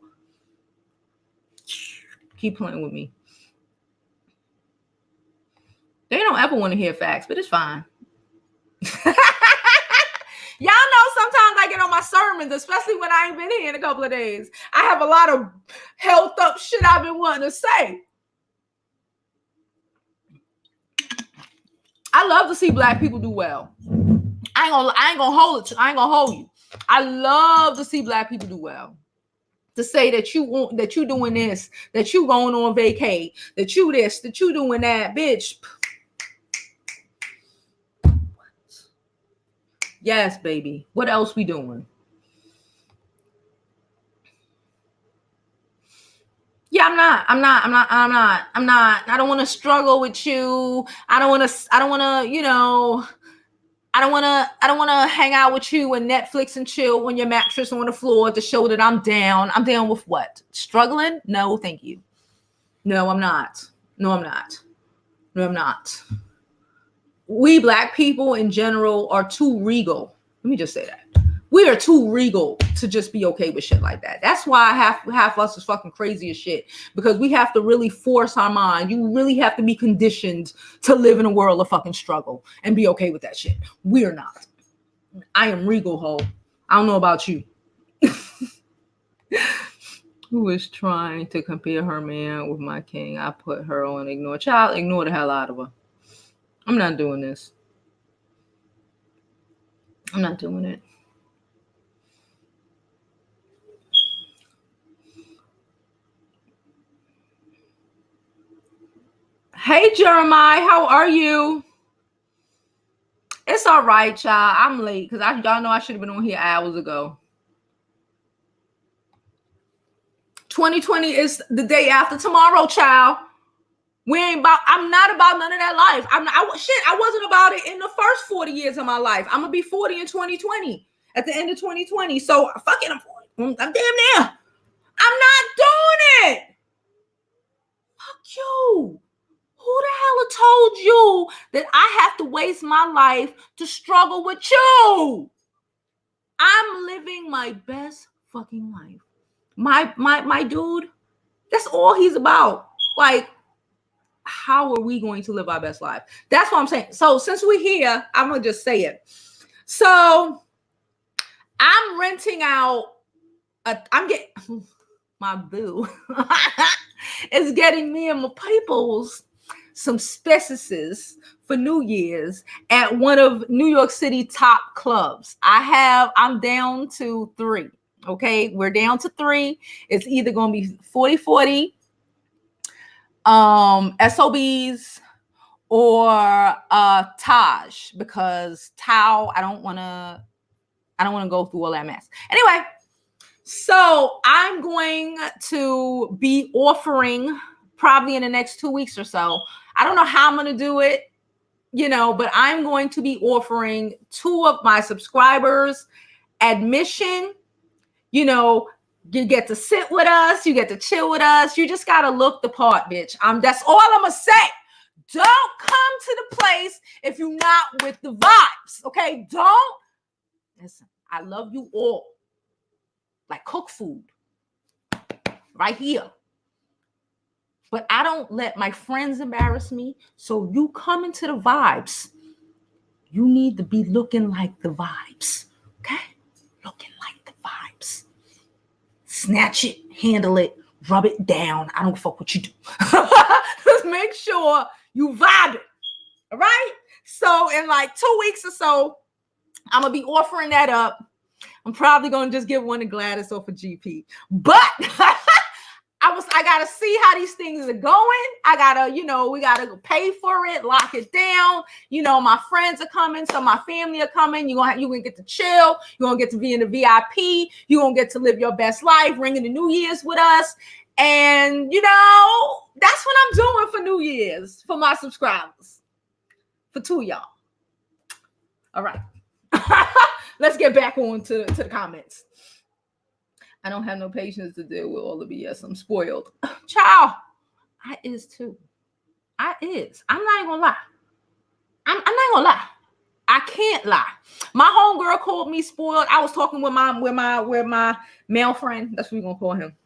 Keep playing with me. They don't ever want to hear facts, but it's fine. Y'all know sometimes I get on my sermons, especially when I ain't been here in a couple of days. I have a lot of health up shit I've been wanting to say. I love to see black people do well. I ain't gonna hold you. I love to see black people do well. To say that you doing this, that you going on vacay, that you this, that you doing that, bitch. Yes, baby. What else we doing? Yeah, I'm not. I don't want to struggle with you. I don't want to, you know, I don't want to hang out with you and Netflix and chill on your mattress on the floor to show that I'm down. I'm down with what? Struggling? No, thank you. No, I'm not. No, I'm not. We black people in general are too regal. Let me just say that. We are too regal to just be okay with shit like that. That's why half us is fucking crazy as shit, because we have to really force our mind. You really have to be conditioned to live in a world of fucking struggle and be okay with that shit. We're not. I am regal, ho. I don't know about you. Who is trying to compare her man with my king? I put her on ignore. Child, ignore the hell out of her. I'm not doing this. I'm not doing it. Hey, Jeremiah, how are you? It's all right, child. I'm late because y'all know I should have been on here hours ago. 2020 is the day after tomorrow, child. I'm not about none of that life. I wasn't about it in the first 40 years of my life. I'm gonna be 40 in 2020 at the end of 2020. So fucking, I'm damn near. I'm not doing it. Fuck you. Who the hell told you that I have to waste my life to struggle with you? I'm living my best fucking life. My dude, that's all he's about. Like, how are we going to live our best life? That's what I'm saying. So since we're here, I'm gonna just say it. So I'm renting out I'm getting my boo is getting me and my peoples some specials for New Year's at one of New York City top clubs. I'm down to 3. Okay, we're down to 3. It's either gonna be 4040 SOBs or Taj, because Tao, I don't wanna go through all that mess. Anyway, so I'm going to be offering probably in the next 2 weeks or so. I don't know how I'm going to do it, but I'm going to be offering 2 of my subscribers admission. You get to sit with us. You get to chill with us. You just got to look the part, bitch. That's all I'm going to say. Don't come to the place if you're not with the vibes. Okay. Don't listen. I love you all. Like cook food right here. But I don't let my friends embarrass me. So you come into the vibes. You need to be looking like the vibes. Okay? Looking like the vibes. Snatch it, handle it, rub it down. I don't fuck what you do. Just make sure you vibe it. All right? So in like 2 weeks or so, I'm going to be offering that up. I'm probably going to just give one to Gladys or for GP. But I got to see how these things are going. I got to, we got to pay for it, lock it down. My friends are coming. So my family are coming. You're going to get to chill. You're going to get to be in the VIP. You're going to get to live your best life, ringing the New Year's with us. And, that's what I'm doing for New Year's for my subscribers. For 2 of y'all. All right. Let's get back on to the comments. I don't have no patience to deal with all the BS. I'm spoiled. Child, I is too. I'm not even gonna lie. I'm not gonna lie. I can't lie. My homegirl called me spoiled. I was talking with my male friend. That's what we're gonna call him.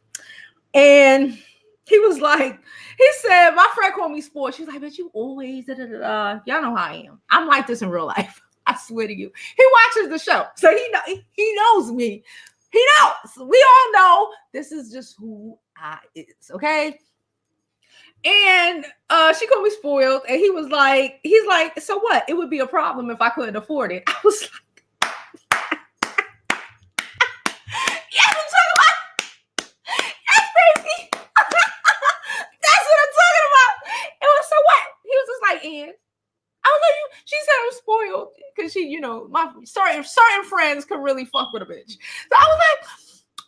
And he was like, he said, my friend called me spoiled. She's like, but you always Y'all know how I am. I'm like this in real life. I swear to you. He watches the show. So he knows me. He knows. We all know this is just who I is. Okay. And she called me spoiled. And he's like, so what? It would be a problem if I couldn't afford it. I was like, yes, I'm talking about. Yes, baby. That's what I'm talking about. It was so what? He was just like, and I was like, she said I'm spoiled because she, my certain friends can really fuck with a bitch. So I was like,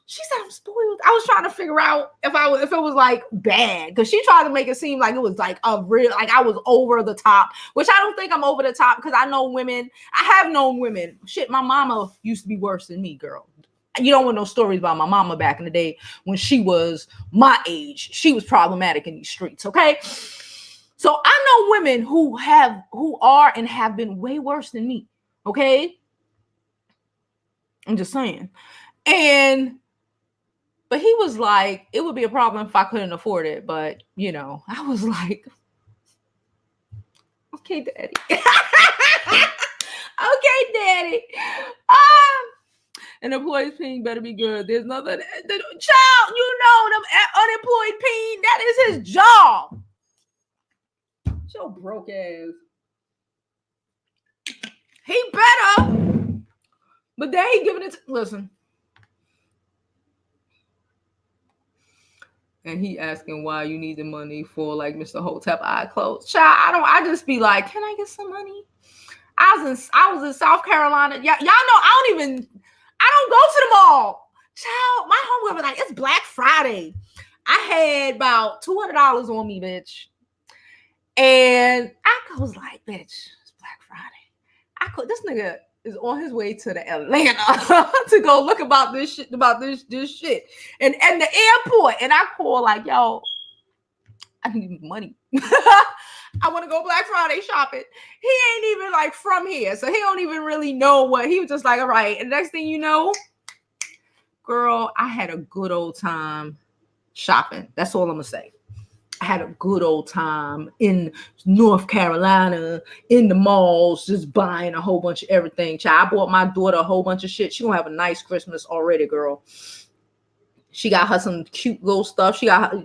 she said I'm spoiled. I was trying to figure out if it was like bad, because she tried to make it seem like it was like a real, like I was over the top, which I don't think I'm over the top, because I know women. I have known women. Shit, my mama used to be worse than me, girl. You don't want no stories about my mama back in the day when she was my age. She was problematic in these streets. Okay. So I know women who are and have been way worse than me. Okay. I'm just saying. But he was like, it would be a problem if I couldn't afford it. But, I was like, okay, daddy. Okay, daddy. An employee's peen better be good. There's nothing. Child, them unemployed peen, that is his job. Your broke ass. He better. But then he giving it listen. And he asking why you need the money for like Mr. Hotep eye clothes. Child, I just be like, can I get some money? I was in South Carolina. Y'all know I don't go to the mall. Child, my homegirl was like, it's Black Friday. I had about $200 on me, bitch. And I was like, bitch, it's Black Friday. This nigga is on his way to the Atlanta to go look about this shit. And the airport. And I call like, yo, I need money. I want to go Black Friday shopping. He ain't even like from here. So he don't even really know what. He was just like, all right. And the next thing you know, girl, I had a good old time shopping. That's all I'm going to say. I had a good old time in North Carolina, in the malls, just buying a whole bunch of everything. Child, I bought my daughter a whole bunch of shit. She gonna have a nice Christmas already, girl. She got her some cute little stuff. She got her,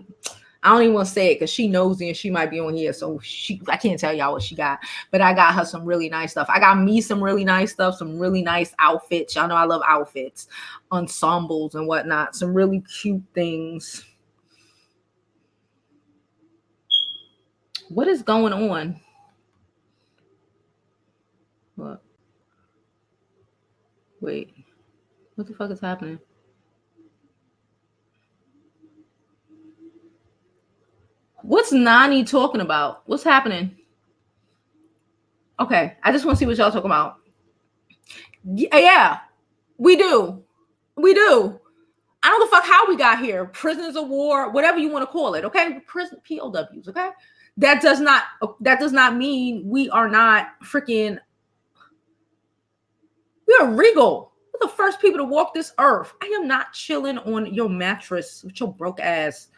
I don't even want to say it because she knows it and she might be on here. So I can't tell y'all what she got. But I got her some really nice stuff. I got me some really nice stuff, some really nice outfits. Y'all know I love outfits, ensembles and whatnot. Some really cute things. What is going on? What? Wait. What the fuck is happening? What's Nani talking about? What's happening? Okay, I just want to see what y'all talking about. Yeah, we do. We do. I don't give a fuck how we got here. Prisoners of war, whatever you want to call it. Okay, prison POWs. Okay, that does not mean we are not freaking. We are regal. We're the first people to walk this earth. I am not chilling on your mattress with your broke ass.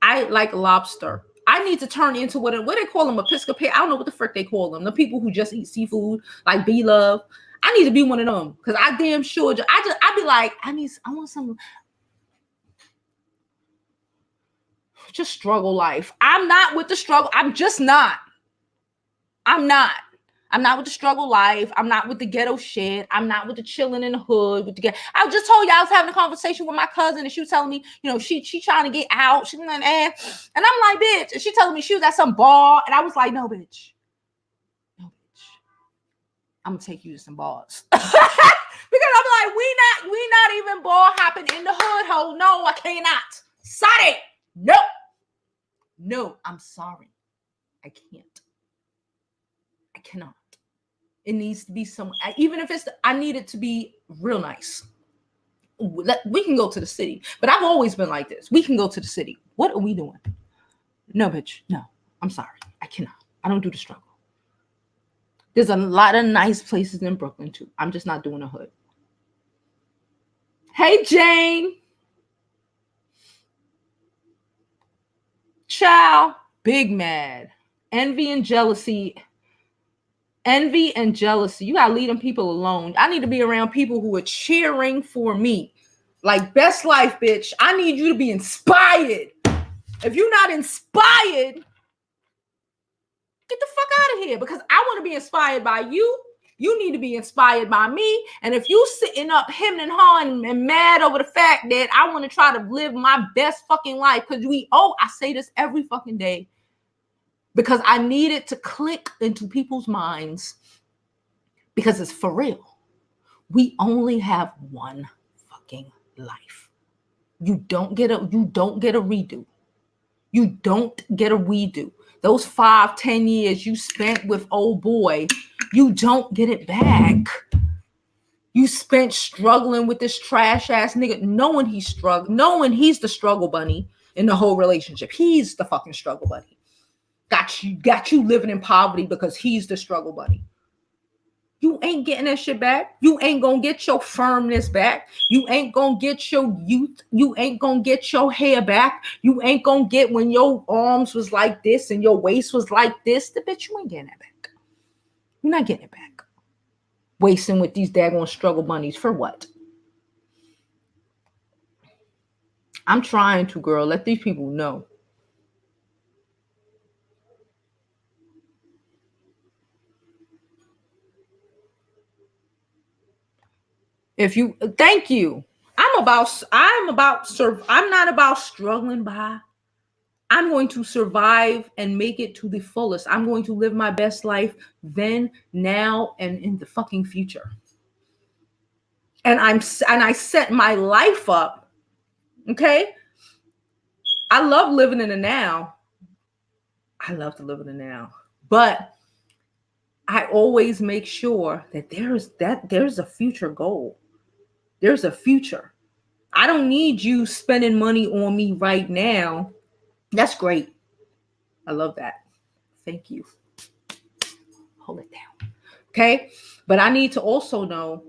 I like lobster. I need to turn into what they call them, Episcopalian. I don't know what the frick they call them. The people who just eat seafood, like B-Love. I need to be one of them because I damn sure. I'd be like, I want some. Just struggle life. I'm not with the struggle. I'm just not. I'm not with the struggle life. I'm not with the ghetto shit. I'm not with the chilling in the hood with the ghetto. I just told you I was having a conversation with my cousin and she was telling me, you know, she trying to get out. And I'm like, bitch. And she telling me she was at some bar. And I was like, no, bitch. No, bitch. I'm gonna take you to some bars. Because I'm like, we not even bar hopping in the hood hole. No, I cannot. Sorry. No, I'm sorry. I can't. I cannot. It needs to be somewhere. Even if I need it to be real nice. We can go to the city. But I've always been like this. We can go to the city. What are we doing? No, bitch. No. I'm sorry. I cannot. I don't do the struggle. There's a lot of nice places in Brooklyn too. I'm just not doing a hood. Hey, Jane. Ciao. Big mad. Envy and jealousy. You gotta leave them people alone. I need to be around people who are cheering for me. Like best life, bitch. I need you to be inspired. If you're not inspired, get the fuck out of here because I want to be inspired by you. You need to be inspired by me. And if you sitting up hemming and hawing and mad over the fact that I want to try to live my best fucking life because I say this every fucking day. Because I need it to click into people's minds because it's for real. We only have one fucking life. You don't get a redo. You don't get a redo. Those 5-10 years you spent with old boy, you don't get it back. You spent struggling with this trash ass nigga, knowing he's the struggle bunny in the whole relationship. He's the fucking struggle bunny. Got you living in poverty because he's the struggle buddy. You ain't getting that shit back. You ain't gonna get your firmness back. You ain't gonna get your youth. You ain't gonna get your hair back. You ain't gonna get when your arms was like this and your waist was like this. The bitch, you ain't getting that back. You're not getting it back. Wasting with these daggone struggle bunnies for what? I'm trying to, girl. Let these people know. Thank you. I'm not about struggling by. I'm going to survive and make it to the fullest. I'm going to live my best life then, now, and in the fucking future. And I set my life up. Okay. I love living in the now. I love to live in the now, but I always make sure that there's a future goal. There's a future. I don't need you spending money on me right now. That's great. I love that. Thank you. Hold it down. Okay? But I need to also know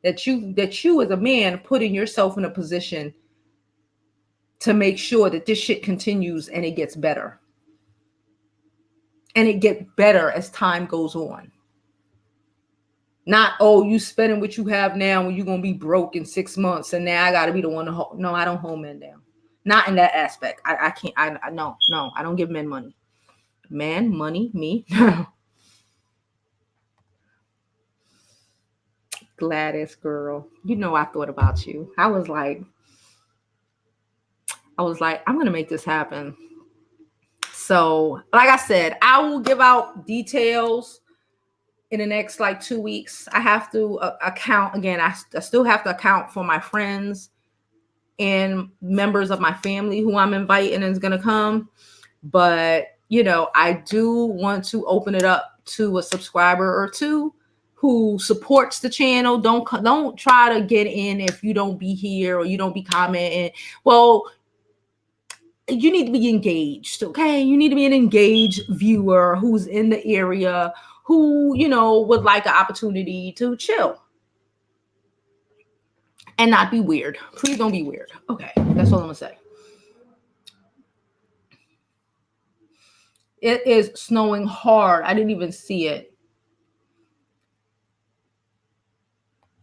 that you as a man putting yourself in a position to make sure that this shit continues and it gets better. And it gets better as time goes on. Not, oh, you spending what you have now when you're going to be broke in 6 months. And now I got to be the one to hold. No, I don't hold men down. Not in that aspect. I can't. No, I don't give men money. Man, money, me. Gladys, girl. You know I thought about you. I was like, I'm going to make this happen. So, like I said, I will give out details in the next like 2 weeks. I have to account again. I still have to account for my friends and members of my family who I'm inviting and is going to come. But, you know, I do want to open it up to a subscriber or two who supports the channel. Don't try to get in if you don't be here or you don't be commenting. Well, you need to be engaged, okay? You need to be an engaged viewer who's in the area, who, you know, would like an opportunity to chill and not be weird. Please don't be weird. Okay, that's all I'm gonna say. It is snowing hard. I didn't even see it.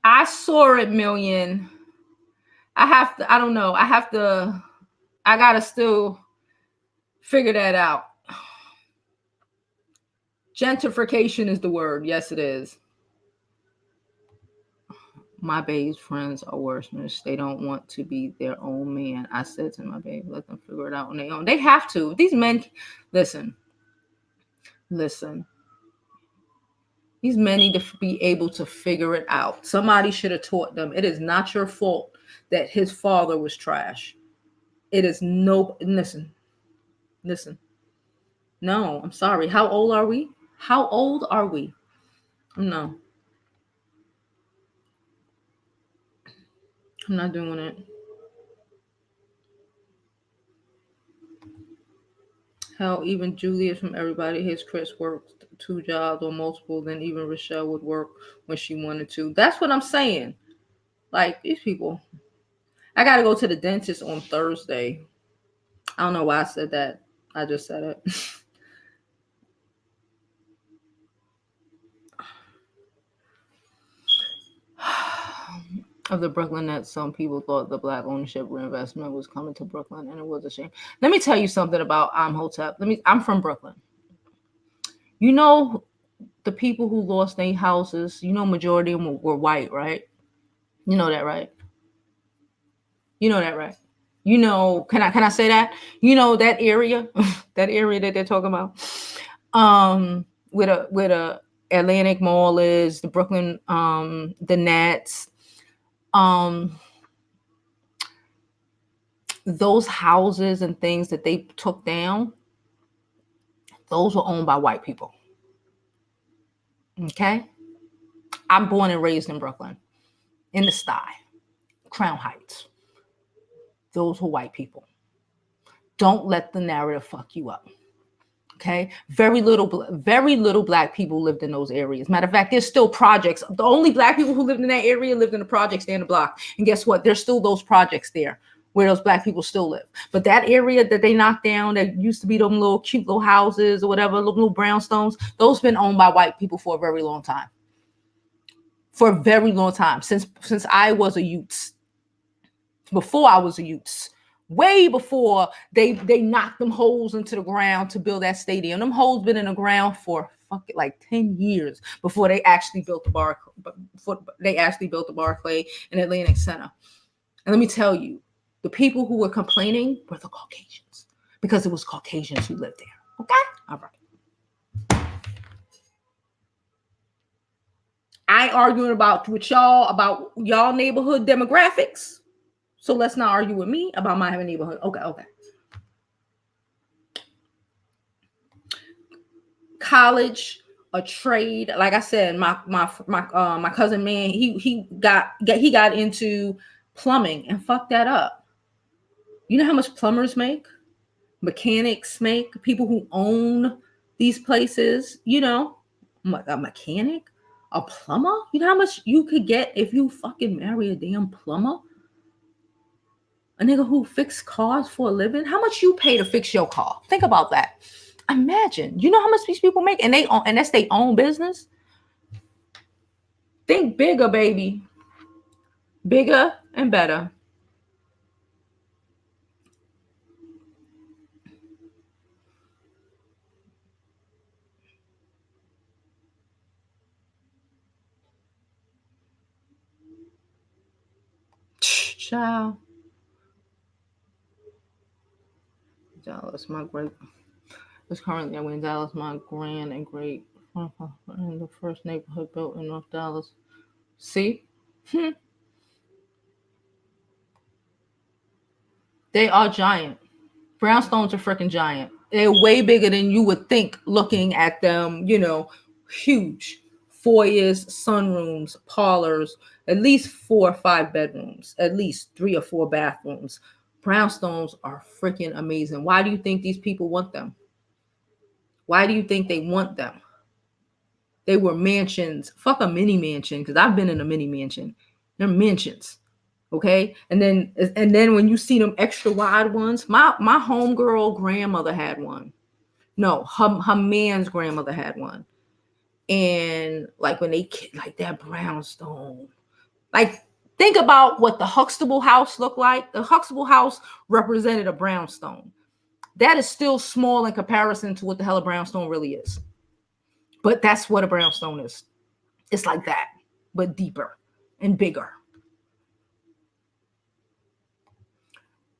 I saw it, Million. I don't know. I gotta still figure that out. Gentrification is the word. Yes, it is. My babe's friends are worse. They don't want to be their own man. I said to my babe, let them figure it out on their own. They have to. These men, listen. These men need to be able to figure it out. Somebody should have taught them. It is not your fault that his father was trash. It is no, listen. No, I'm sorry. How old are we? No. I'm not doing it. Hell, even Julius from Everybody Hates Chris worked 2 jobs or multiple, then even Rochelle would work when she wanted to. That's what I'm saying. Like, these people. I got to go to the dentist on Thursday. I don't know why I said that. I just said it. Of the Brooklyn Nets, some people thought the Black ownership reinvestment was coming to Brooklyn, and it was a shame. Let me tell you something about Imhotep. I'm from Brooklyn. You know, the people who lost their houses, you know, majority of them were white, right? You know that, right? You know, can I say that? You know, that area, that they're talking about, where the Atlantic Mall is, the Brooklyn, the Nets, those houses and things that they took down, those were owned by white people. Okay? I'm born and raised in Brooklyn, in the Sty, Crown Heights. Those were white people. Don't let the narrative fuck you up. Okay, very little Black people lived in those areas. Matter of fact, there's still projects. The only Black people who lived in that area lived in the projects down the block. And guess what? There's still those projects there where those Black people still live. But that area that they knocked down, that used to be them little cute little houses or whatever, little brownstones, those been owned by white people for a very long time. For a very long time, since I was a youth. Before I was a youth. Way before they knocked them holes into the ground to build that stadium. Them holes been in the ground for like 10 years before they actually built the Barclay and Atlantic Center. And let me tell you, the people who were complaining were the Caucasians, because it was Caucasians who lived there. Okay? All right. I arguing with y'all about y'all neighborhood demographics. So let's not argue with me about my neighborhood. Okay. College, a trade. Like I said, my cousin, man, he got into plumbing and fucked that up. You know how much plumbers make? Mechanics make? People who own these places, you know, a mechanic, a plumber. You know how much you could get if you fucking marry a damn plumber? A nigga who fix cars for a living. How much you pay to fix your car? Think about that. Imagine. You know how much these people make, and that's their own business. Think bigger, baby. Bigger and better. Child. Dallas, my great. It's currently in Dallas, my grand and great. In the first neighborhood built in North Dallas. See? They are giant. Brownstones are freaking giant. They're way bigger than you would think looking at them, huge. Foyers, sunrooms, parlors, at least 4 or 5 bedrooms, at least 3 or 4 bathrooms. Brownstones are freaking amazing. Why do you think these people want them? Why do you think they want them? They were mansions. Fuck a mini mansion, because I've been in a mini mansion. They're mansions. Okay. And then when you see them extra wide ones, my homegirl grandmother had one. No, her man's grandmother had one. And like when they like that brownstone, like think about what the Huxtable house looked like. The Huxtable house represented a brownstone. That is still small in comparison to what the hell a brownstone really is. But that's what a brownstone is. It's like that, but deeper and bigger.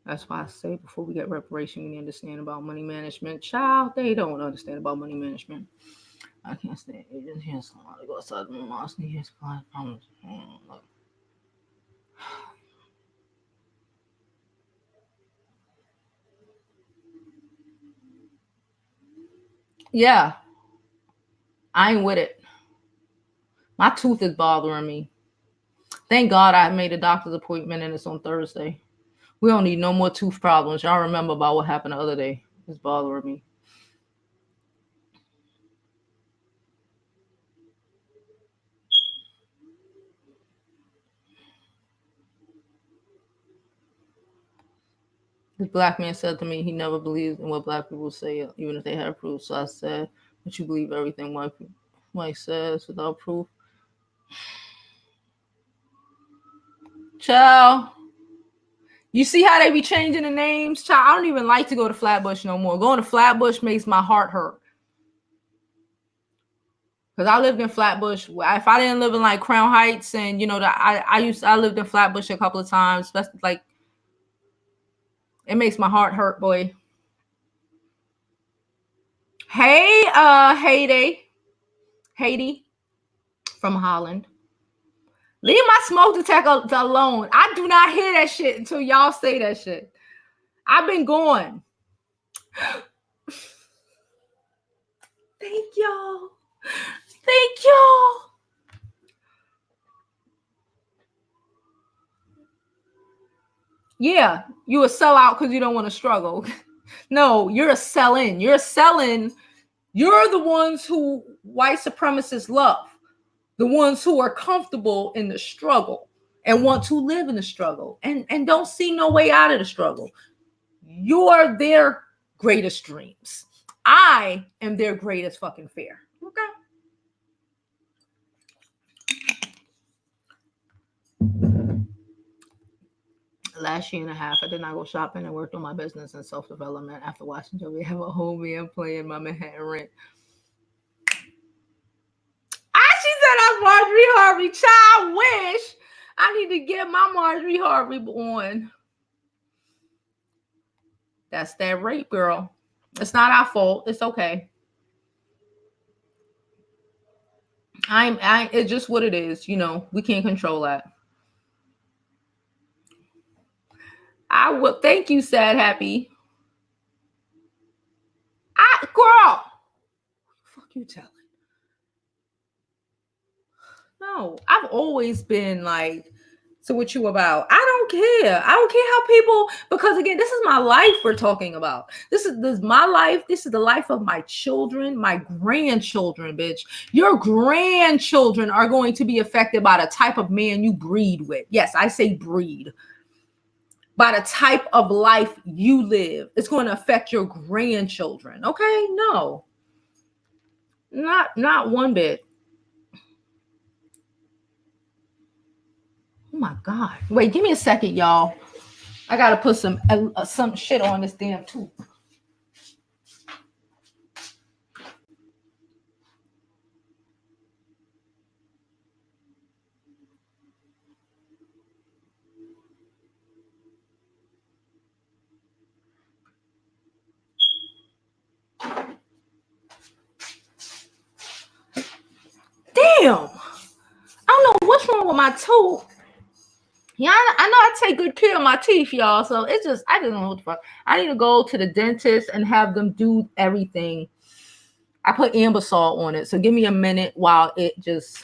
That's why I say before we get reparation, we need to understand about money management. Child, they don't understand about money management. I can't stand agents here. Somebody go outside the mosque. Here's client problems. Yeah, I ain't with it. My tooth is bothering me. Thank God I made a doctor's appointment and it's on Thursday. We don't need no more tooth problems. Y'all remember about what happened the other day. It's bothering me. This black man said to me he never believes in what black people say, even if they have proof. So I said, but you believe everything white says without proof? Child, you see how they be changing the names? Child, I don't even like to go to Flatbush no more. Going to Flatbush makes my heart hurt. Because I lived in Flatbush. If I didn't live in like Crown Heights and I lived in Flatbush a couple of times, especially like it makes my heart hurt, boy. Hey, Haiti from Holland. Leave my smoke detector alone. I do not hear that shit until y'all say that shit. I've been going. Thank y'all. Thank y'all. Yeah, you a sellout because you don't want to struggle. No, you're a sell-in. You're selling. You're the ones who white supremacists love. The ones who are comfortable in the struggle and want to live in the struggle and don't see no way out of the struggle. You're their greatest dreams. I am their greatest fucking fear. Okay. Last year and a half, I did not go shopping and worked on my business and self-development after watching Jovi have a whole man playing my Manhattan rent. She said I'm Marjorie Harvey. Child, wish I need to get my Marjorie Harvey on. That's that rape, girl. It's not our fault. It's okay. It's just what it is. We can't control that. I will thank you, sad happy. Girl. Fuck you telling. No, I've always been like, so what you about? I don't care. I don't care how people, because again, this is my life we're talking about. This is my life. This is the life of my children, my grandchildren, bitch. Your grandchildren are going to be affected by the type of man you breed with. Yes, I say breed. By the type of life you live. It's going to affect your grandchildren. Okay? No. Not one bit. Oh my God. Wait, give me a second, y'all. I gotta put some shit on this damn tooth. Damn. I don't know what's wrong with my tooth. Yeah, I know I take good care of my teeth, y'all. So it's just, I just don't know what the fuck. I need to go to the dentist and have them do everything. I put amber salt on it. So give me a minute while it just,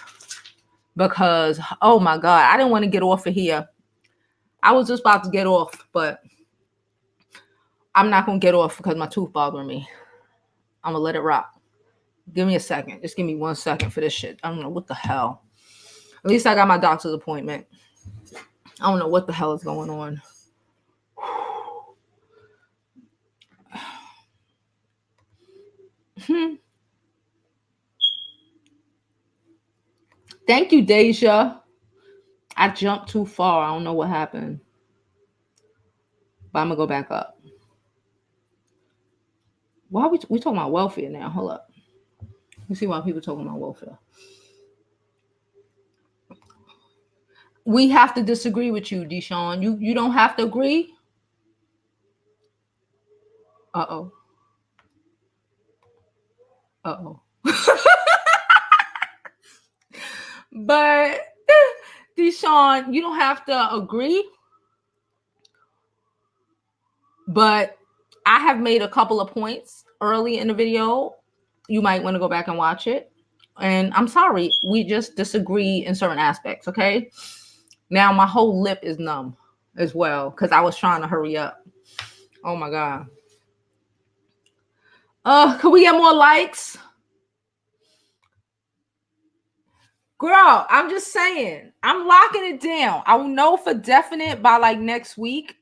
because, oh my God, I didn't want to get off of here. I was just about to get off, but I'm not going to get off because my tooth bothering me. I'm going to let it rock. Give me a second. Just give me 1 second for this shit. I don't know what the hell. At least I got my doctor's appointment. I don't know what the hell is going on. Thank you, Deja. I jumped too far. I don't know what happened. But I'm going to go back up. Why are we talking about welfare now? Hold up. Let's see why people talking about welfare. We have to disagree with you, Deshaun. You don't have to agree. Uh-oh. Uh-oh. But Deshaun, you don't have to agree. But I have made a couple of points early in the video. You might want to go back and watch it. And I'm sorry, we just disagree in certain aspects, okay? Now my whole lip is numb as well because I was trying to hurry up. Oh my God. Could we get more likes? Girl, I'm just saying, I'm locking it down. I will know for definite by like next week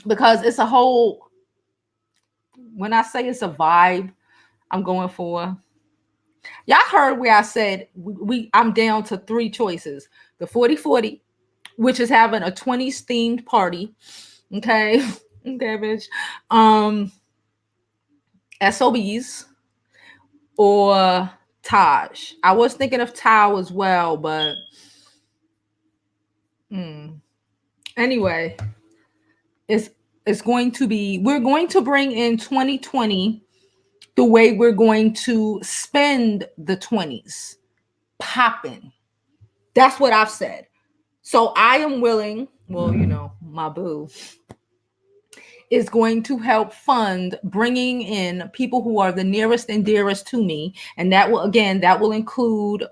because it's a whole, when I say it's a vibe I'm going for. Y'all heard where I said I'm down to 3 choices. The 40-40, which is having a 20s themed party. Okay. Okay, bitch. SOBs or Taj. I was thinking of Tao as well, but anyway, it's going to be, we're going to bring in 2020 the way we're going to spend the 20s. Popping. That's what I've said. So I am willing, well, you know, my boo is going to help fund bringing in people who are the nearest and dearest to me. And that will, again, that will include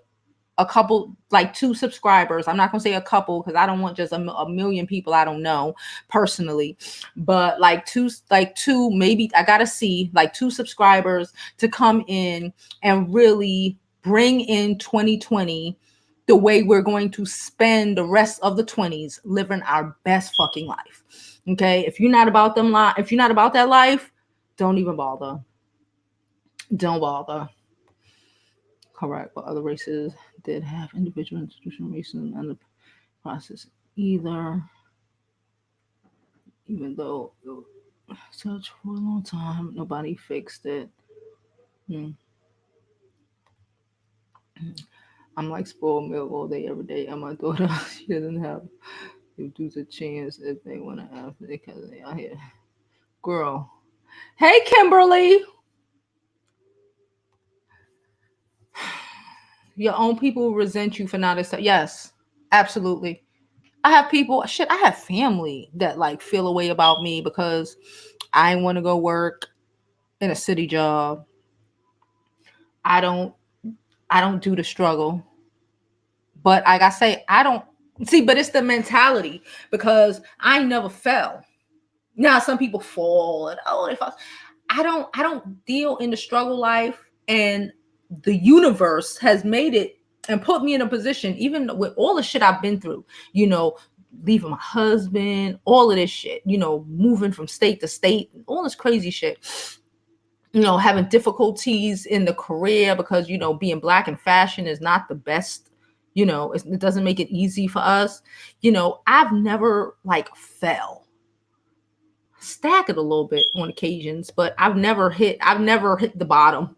a couple, like 2 subscribers. I'm not going to say a couple because I don't want just a million people I don't know personally, but like two, maybe I got to see like 2 subscribers to come in and really bring in 2020 the way we're going to spend the rest of the 20s living our best fucking life. Okay. If you're not about if you're not about that life, don't even bother. Don't bother. Correct. But other races did have individual institutional racism in the process either. Even though such for a long time, nobody fixed it. I'm like spoiled milk all day, every day. And my daughter, she doesn't have dudes a chance if they want to have because they out here. Girl. Hey, Kimberly. Your own people resent you for not accepting. Yes, absolutely. I have people, I have family that like feel a way about me because I want to go work in a city job. I don't do the struggle. But like I say, I don't see, but it's the mentality because I never fell. Now some people fall and they fall. I don't deal in the struggle life, and the universe has made it and put me in a position, even with all the shit I've been through, you know, leaving my husband, all of this shit, you know, moving from state to state, all this crazy shit, you know, having difficulties in the career because, you know, being Black in fashion is not the best, You know, it doesn't make it easy for us. You know, I've never like fell, stack it a little bit on occasions, but I've never hit the bottom.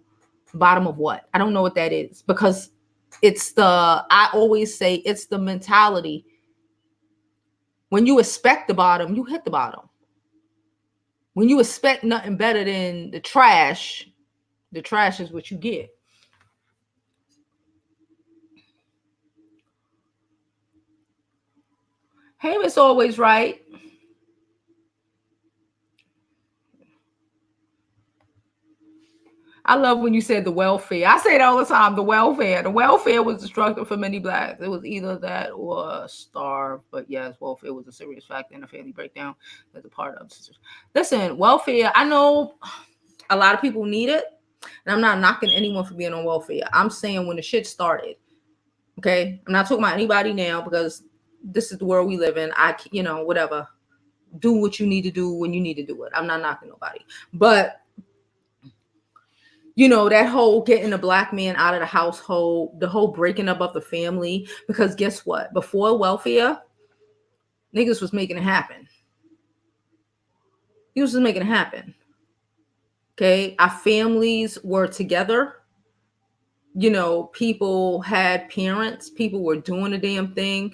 Bottom of what? I don't know what that is, because I always say it's the mentality. When you expect the bottom, you hit the bottom. When you expect nothing better than the trash is what you get. Hey, it's always right. I love when you said the welfare. I say it all the time. The welfare. The welfare was destructive for many blacks. It was either that or starve. But yes, welfare was a serious factor in a family breakdown as a part of. Listen, welfare. I know a lot of people need it, and I'm not knocking anyone for being on welfare. I'm saying when the shit started. Okay, I'm not talking about anybody now, because this is the world we live in. Whatever. Do what you need to do when you need to do it. I'm not knocking nobody, but that whole getting a black man out of the household, the whole breaking up of the family, because guess what? Before welfare, niggas was making it happen. He was just making it happen. Okay. Our families were together. People had parents, people were doing the damn thing.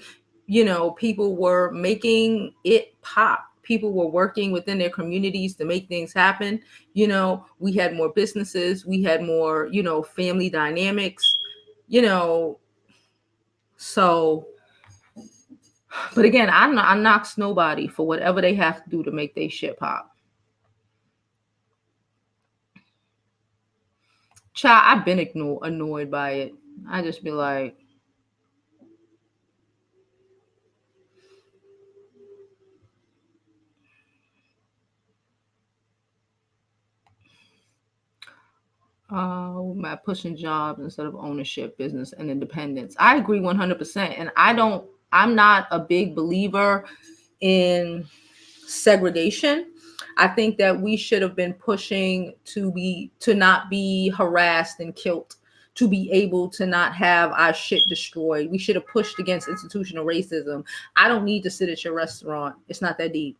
People were making it pop. People were working within their communities to make things happen. We had more businesses, we had more, family dynamics, so, but again, I knocks nobody for whatever they have to do to make their shit pop. Child, I've been annoyed by it. I just be like, my pushing jobs instead of ownership, business, and independence. I agree 100%. And I'm not a big believer in segregation. I think that we should have been pushing to not be harassed and killed, to be able to not have our shit destroyed. We should have pushed against institutional racism. I don't need to sit at your restaurant. It's not that deep.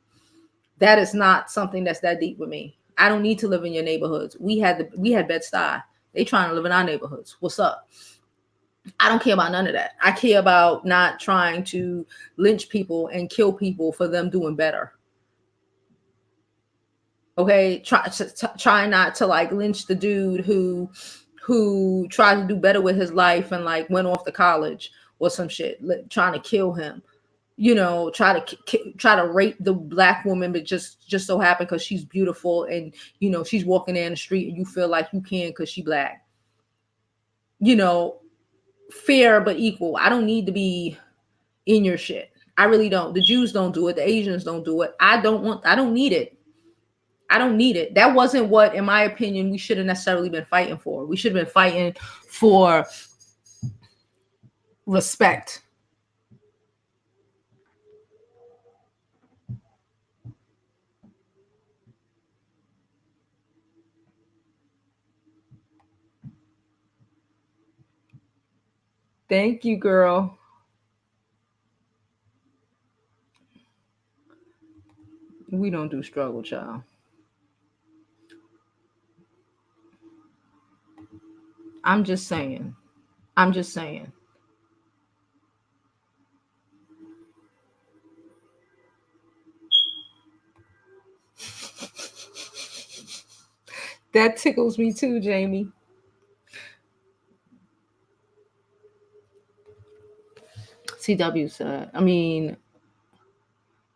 That is not something that's that deep with me. I don't need to live in your neighborhoods. We had Bed-Stuy. They trying to live in our neighborhoods. What's up? I don't care about none of that. I care about not trying to lynch people and kill people for them doing better. Okay, try not to like lynch the dude who tried to do better with his life and like went off to college or some shit, trying to kill him. Try to rape the black woman, but just so happen because she's beautiful and she's walking down the street and you feel like you can because she black. Fair but equal. I don't need to be in your shit. I really don't. The Jews don't do it. The Asians don't do it. I don't need it. I don't need it. That wasn't what, in my opinion, we should have necessarily been fighting for. We should have been fighting for respect. Thank you, girl. We don't do struggle, child. I'm just saying. I'm just saying. That tickles me too, Jamie. CW said,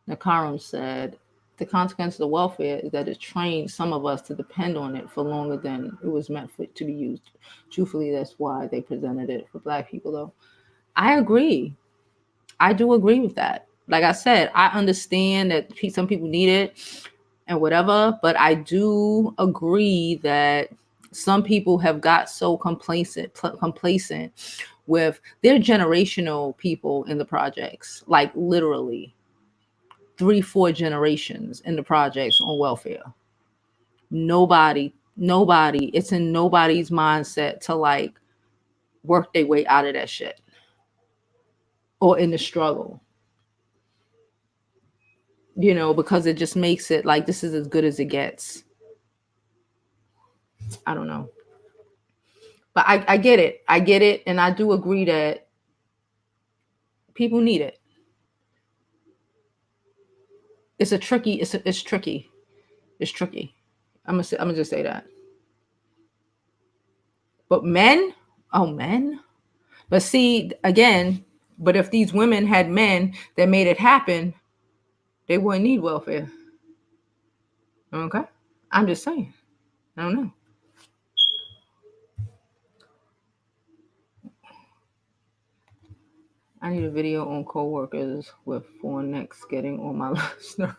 Nakarum said, the consequence of the welfare is that it trained some of us to depend on it for longer than it was meant for it to be used. Truthfully, that's why they presented it for black people, though. I agree. I do agree with that. Like I said, I understand that some people need it and whatever, but I do agree that some people have got so complacent with their generational people in the projects, like literally 3-4 generations in the projects on welfare. Nobody, it's in nobody's mindset to like work their way out of that shit. or in the struggle, because it just makes it like this is as good as it gets. I don't know. But I get it. I get it. And I do agree that people need it. It's tricky. It's tricky. I'm gonna just say that. But men, oh men. But see, again, but if these women had men that made it happen, they wouldn't need welfare. Okay? I'm just saying. I don't know. I need a video on coworkers with four necks getting on my last nerve.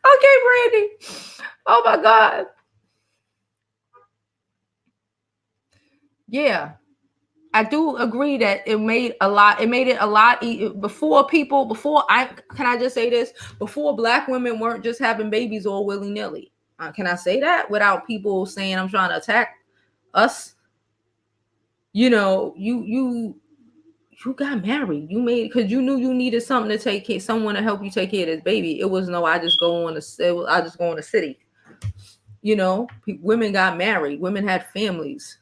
Okay, Brandy. Oh my God. Yeah. I do agree that it made it a lot can I just say this? Before black women weren't just having babies all willy-nilly. Can I say that without people saying I'm trying to attack us? You got married. You made because you knew you needed something to take care, someone to help you take care of this baby. It was no, I just go on the city. Women got married. Women had families.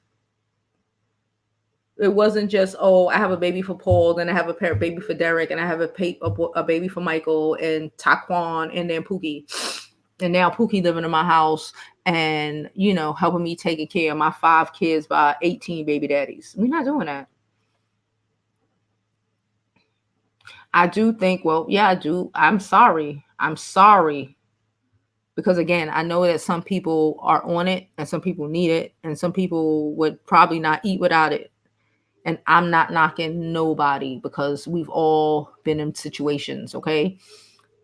It wasn't just, oh, I have a baby for Paul, then I have a baby for Derek, and I have a baby for Michael and Taquan, and then Pookie, and now Pookie living in my house and helping me taking care of my 5 kids by 18 baby daddies. We're not doing that. I do think, well, yeah, I do. I'm sorry. Because again, I know that some people are on it and some people need it and some people would probably not eat without it. And I'm not knocking nobody because we've all been in situations, okay?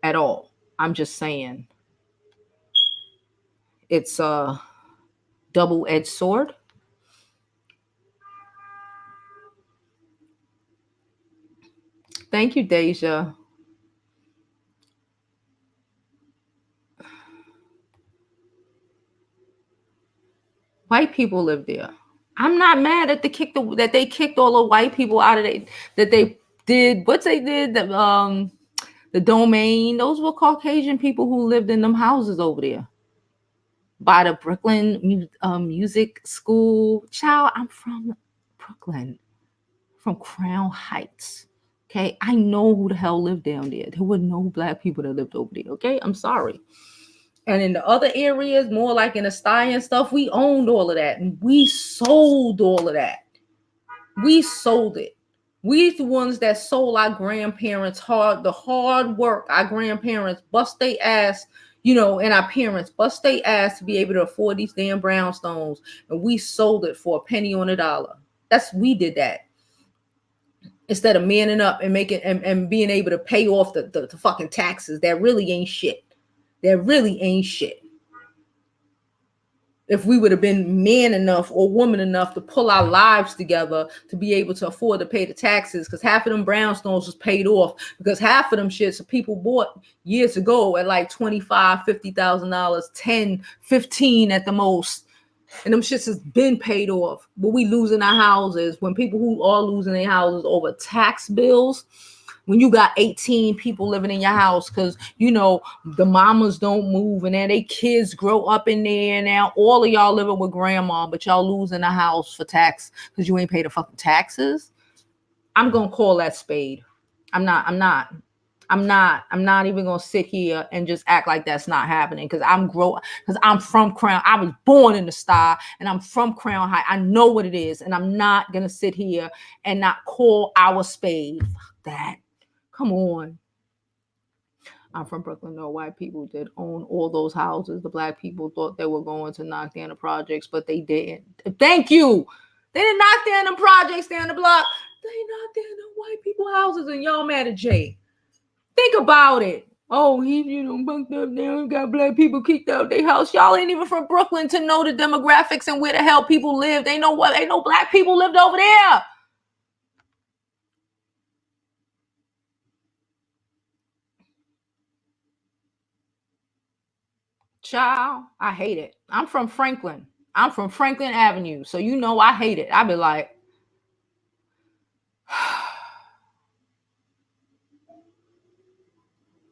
At all. I'm just saying it's a double-edged sword. Thank you, Deja. White people live there. I'm not mad that they kicked all the white people out of that they did what they did the domain. Those were Caucasian people who lived in them houses over there by the Brooklyn music school. Child, I'm from Brooklyn, from Crown Heights. Okay, I know who the hell lived down there. There were no black people that lived over there. Okay, I'm sorry. And in the other areas, more like in the sty and stuff, we owned all of that and we sold all of that. We sold it. We the ones that sold our grandparents the hard work. Our grandparents bust their ass, and our parents bust their ass to be able to afford these damn brownstones. And we sold it for a penny on a dollar. We did that. Instead of manning up and making and being able to pay off the fucking taxes. That really ain't shit. That really ain't shit. If we would have been man enough or woman enough to pull our lives together to be able to afford to pay the taxes, because half of them brownstones was paid off because half of them shits people bought years ago at like $25,000-$50,000, 10, 15 at the most. And them shits has been paid off. But we losing our houses when people who are losing their houses over tax bills. When you got 18 people living in your house because, the mamas don't move and then they kids grow up in there. Now all of y'all living with grandma, but y'all losing a house for tax because you ain't paid the fucking taxes. I'm going to call that spade. I'm not even going to sit here and just act like that's not happening because I'm from Crown. I was born in the sty and I'm from Crown Heights. I know what it is. And I'm not going to sit here and not call our spade. Fuck that. Come on. I'm from Brooklyn. No, white people did own all those houses. The black people thought they were going to knock down the projects, but they didn't. Thank you. They didn't knock down the projects down the block. They knocked down the white people houses and y'all mad at Jay. Think about it. Oh, he, bunked up there and got black people kicked out their house. Y'all ain't even from Brooklyn to know the demographics and where the hell people live. They know what? Ain't no black people lived over there. Child, I hate it. I'm from Franklin. I'm from Franklin Avenue, so you know I hate it. I be like,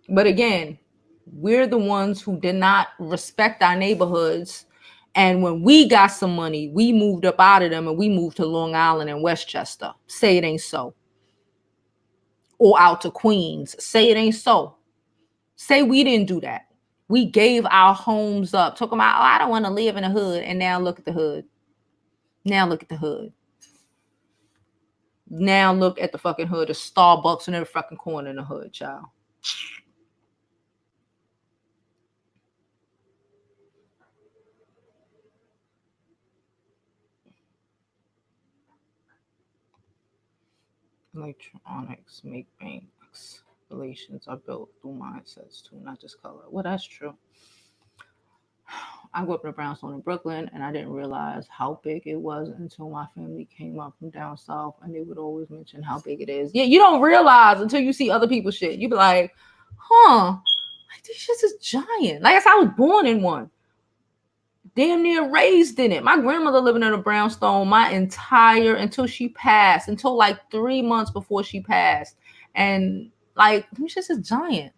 but again, we're the ones who did not respect our neighborhoods. And when we got some money, we moved up out of them and we moved to Long Island and Westchester. Say it ain't so. Or out to Queens. Say it ain't so. Say we didn't do that. We gave our homes up. Talking about, oh, I don't want to live in the hood. And now look at the hood. Now look at the hood. Now look at the fucking hood. The Starbucks in every fucking corner in the hood, child. Electronics make banks. Relations are built through mindsets too, not just color. Well, that's true. I grew up in a brownstone in Brooklyn, and I didn't realize how big it was until my family came up from down south, and they would always mention how big it is. Yeah, you don't realize until you see other people's shit. You be like, huh, like this shit is giant. Like I said, I was born in one. Damn near raised in it. My grandmother living in a brownstone until she passed, until like 3 months before she passed. And like, this shit is giant.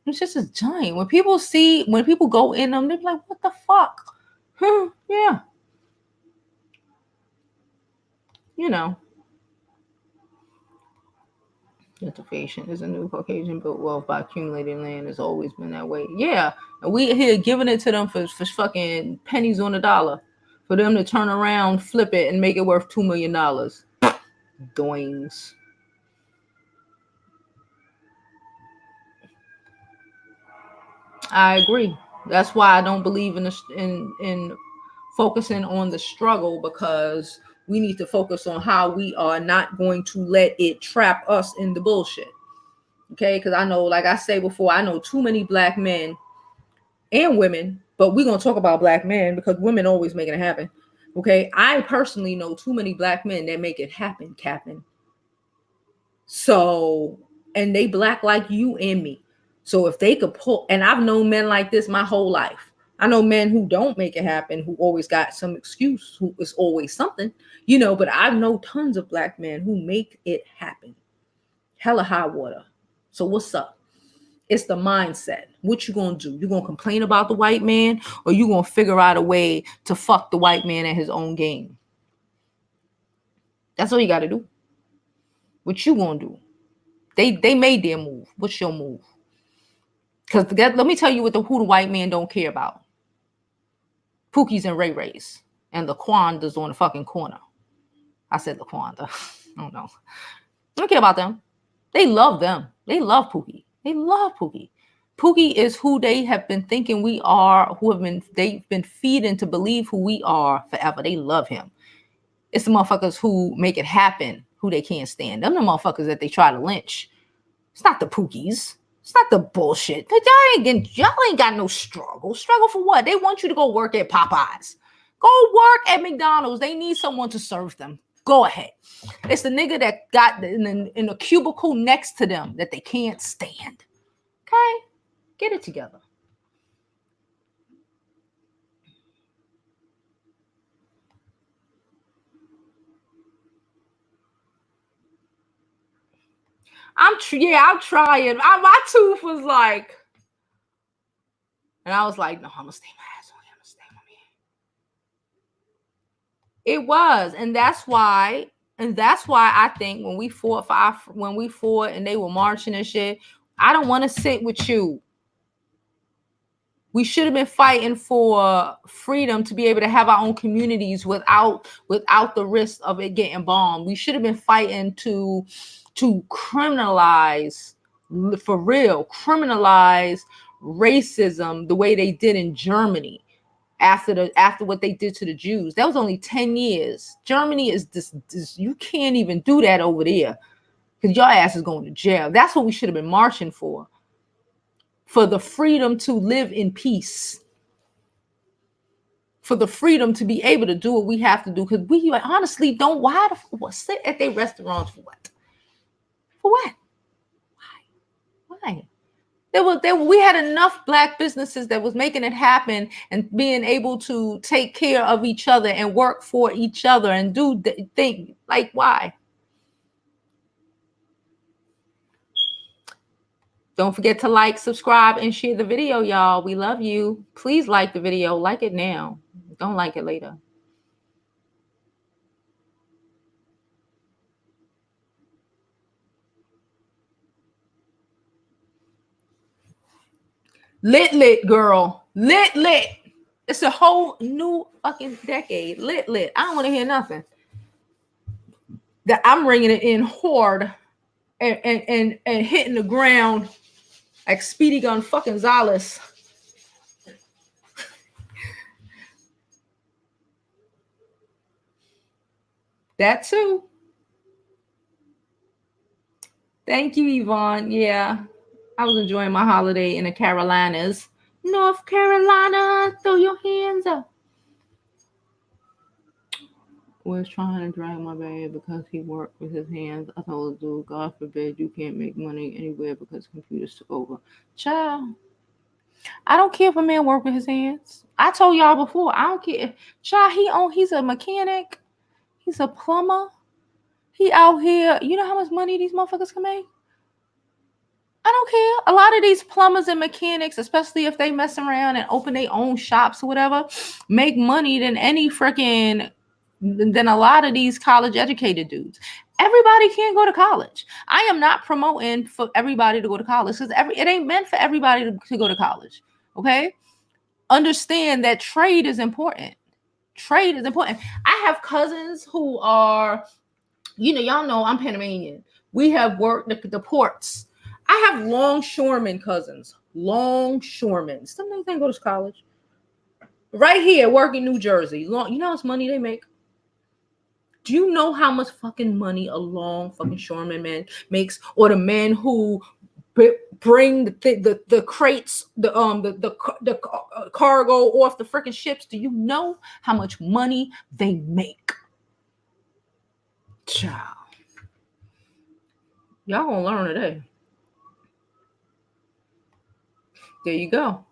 It's just a giant. When people go in them, they're like, what the fuck? Yeah. You know. Gentrification is a new Caucasian built wealth by accumulating land. It's always been that way. Yeah. And we here giving it to them for fucking pennies on the dollar. For them to turn around, flip it, and make it worth $2 million. Doings. I agree. That's why I don't believe in focusing on the struggle, because we need to focus on how we are not going to let it trap us in the bullshit. Okay, because I know, like I say before, I know too many black men and women, but we're gonna talk about black men because women always make it happen. Okay, I personally know too many black men that make it happen, Captain. So, and they black like you and me. So if they could pull, and I've known men like this my whole life. I know men who don't make it happen, who always got some excuse, who is always something, but I know tons of black men who make it happen. Hella high water. So what's up? It's the mindset. What you gonna do? You gonna complain about the white man, or you gonna figure out a way to fuck the white man at his own game? That's all you gotta do. What you gonna do? They made their move. What's your move? Because let me tell you who the white man don't care about. Pookies and Ray Rays and the Quandas on the fucking corner. I said the Quanda. I don't know. I don't care about them. They love them. They love Pookie. They love Pookie. Pookie is who they have been thinking we are, they've been feeding to believe who we are forever. They love him. It's the motherfuckers who make it happen, who they can't stand. Them the motherfuckers that they try to lynch. It's not the Pookies. It's not the bullshit. Y'all ain't got no struggle. Struggle for what? They want you to go work at Popeyes. Go work at McDonald's. They need someone to serve them. Go ahead. It's the nigga that got in a cubicle next to them that they can't stand. Okay? Get it together. I'm trying. My tooth was like, and I was like, no, I'm gonna stay my ass on. I'm gonna stay on me. It was, and that's why I think when we fought and they were marching and shit, I don't want to sit with you. We should have been fighting for freedom to be able to have our own communities without the risk of it getting bombed. We should have been fighting to criminalize, for real, criminalize racism the way they did in Germany after what they did to the Jews. That was only 10 years. Germany is this you can't even do that over there because your ass is going to jail. That's what we should have been marching for the freedom to live in peace, for the freedom to be able to do what we have to do, because we honestly don't. Why sit at their restaurants for what? For what? Why? We had enough Black businesses that was making it happen and being able to take care of each other and work for each other and do think like why? Don't forget to like, subscribe, and share the video, y'all. We love you. Please like the video. Like it now. Don't like it later. Lit, girl. Lit. It's a whole new fucking decade. Lit. I don't want to hear nothing. That I'm ringing it in hard and hitting the ground like Speedy Gun fucking Gonzalez. That too. Thank you, Yvonne. Yeah, I was enjoying my holiday in the Carolinas. North Carolina, throw your hands up. Was trying to drag my bag because he worked with his hands. I told the dude, God forbid you can't make money anywhere because computers took over. Child, I don't care if a man work with his hands. I told y'all before, I don't care. Child, he's a mechanic. He's a plumber. He out here. You know how much money these motherfuckers can make? I don't care. A lot of these plumbers and mechanics, especially if they mess around and open their own shops or whatever, make money than a lot of these college educated dudes. Everybody can't go to college. I am not promoting for everybody to go to college because it ain't meant for everybody to go to college. Okay? Understand that trade is important. Trade is important. I have cousins who are, y'all know I'm Panamanian. We have worked the ports. I have longshoreman cousins. Longshoremen. Sometimes they go to college. Right here, work in New Jersey. You know how much money they make? Do you know how much fucking money a long fucking shoreman man makes? Or the men who bring the crates, the cargo off the freaking ships? Do you know how much money they make? Child. Y'all gonna learn today. There you go.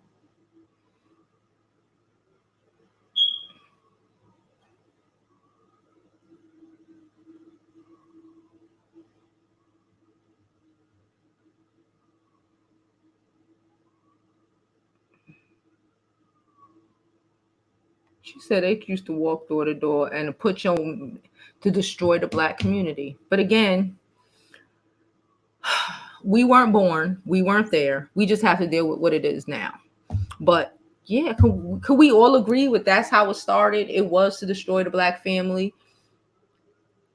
She said they used to walk door to door and put you on to destroy the Black community. But again, we weren't born. We weren't there. We just have to deal with what it is now. But yeah, could we all agree with that's how it started? It was to destroy the Black family.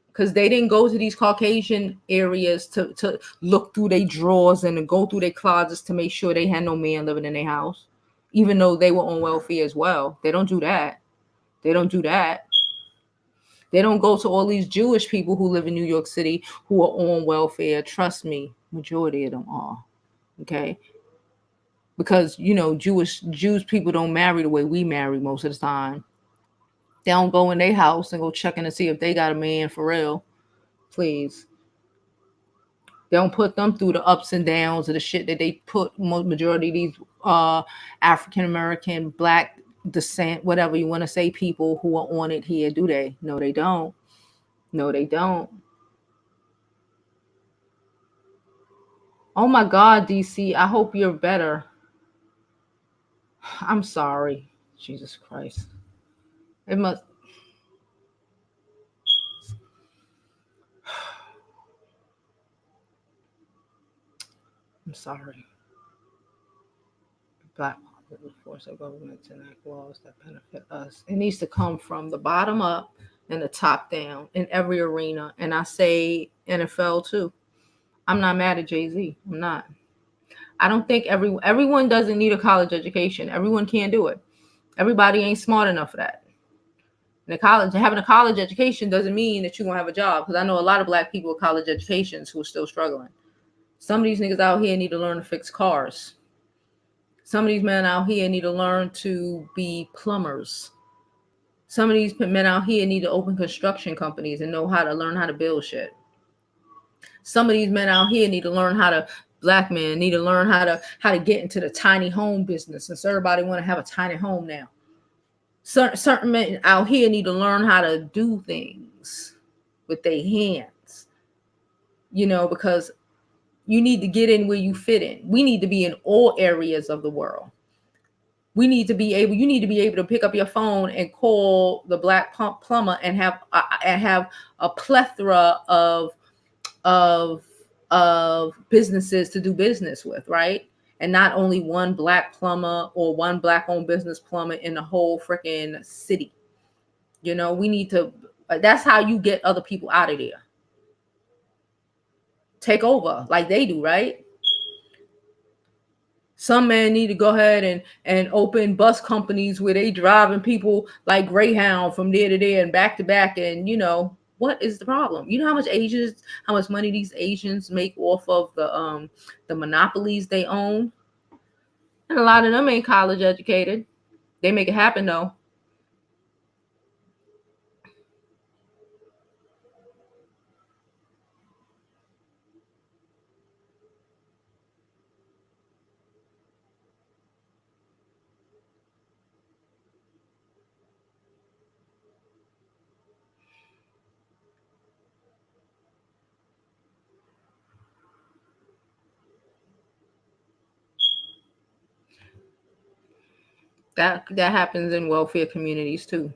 Because they didn't go to these Caucasian areas to look through their drawers and to go through their closets to make sure they had no man living in their house, even though they were on welfare as well. They don't do that. They don't do that. They don't go to all these Jewish people who live in New York City who are on welfare. Trust me, majority of them are. Okay? Because, Jews people don't marry the way we marry most of the time. They don't go in their house and go checking to see if they got a man for real. Please. They don't put them through the ups and downs of the shit that they put majority of these African American, Black descent, whatever you want to say, people who are on it here, do they? No, they don't. No, they don't. Oh my God, DC, I hope you're better. I'm sorry. Jesus Christ. It must. I'm sorry. Black people force our government to enact laws that benefit us. It needs to come from the bottom up and the top down in every arena. And I say NFL too. I'm not mad at Jay-Z. I'm not. I don't think everyone doesn't need a college education. Everyone can't do it. Everybody ain't smart enough for that. And having a college education doesn't mean that you're gonna have a job. Because I know a lot of Black people with college educations who are still struggling. Some of these niggas out here need to learn to fix cars. Some of these men out here need to learn to be plumbers. Some of these men out here need to open construction companies and learn how to build shit. Some of these men out here need to learn how to Black men need to learn how to get into the tiny home business, since everybody want to have a tiny home now. Certain men out here need to learn how to do things with their hands, because you need to get in where you fit in. We need to be in all areas of the world. You need to be able to pick up your phone and call the black plumber and have a plethora of businesses to do business with, right? And not only one black plumber or one black owned business plumber in the whole freaking city. We need to, that's how you get other people out of there. Take over like they do, right? Some men need to go ahead and open bus companies where they driving people like Greyhound from there to there and back to back. And what is the problem? You know how much money these Asians make off of the monopolies they own? And a lot of them ain't college educated. They make it happen though. That happens in welfare communities too.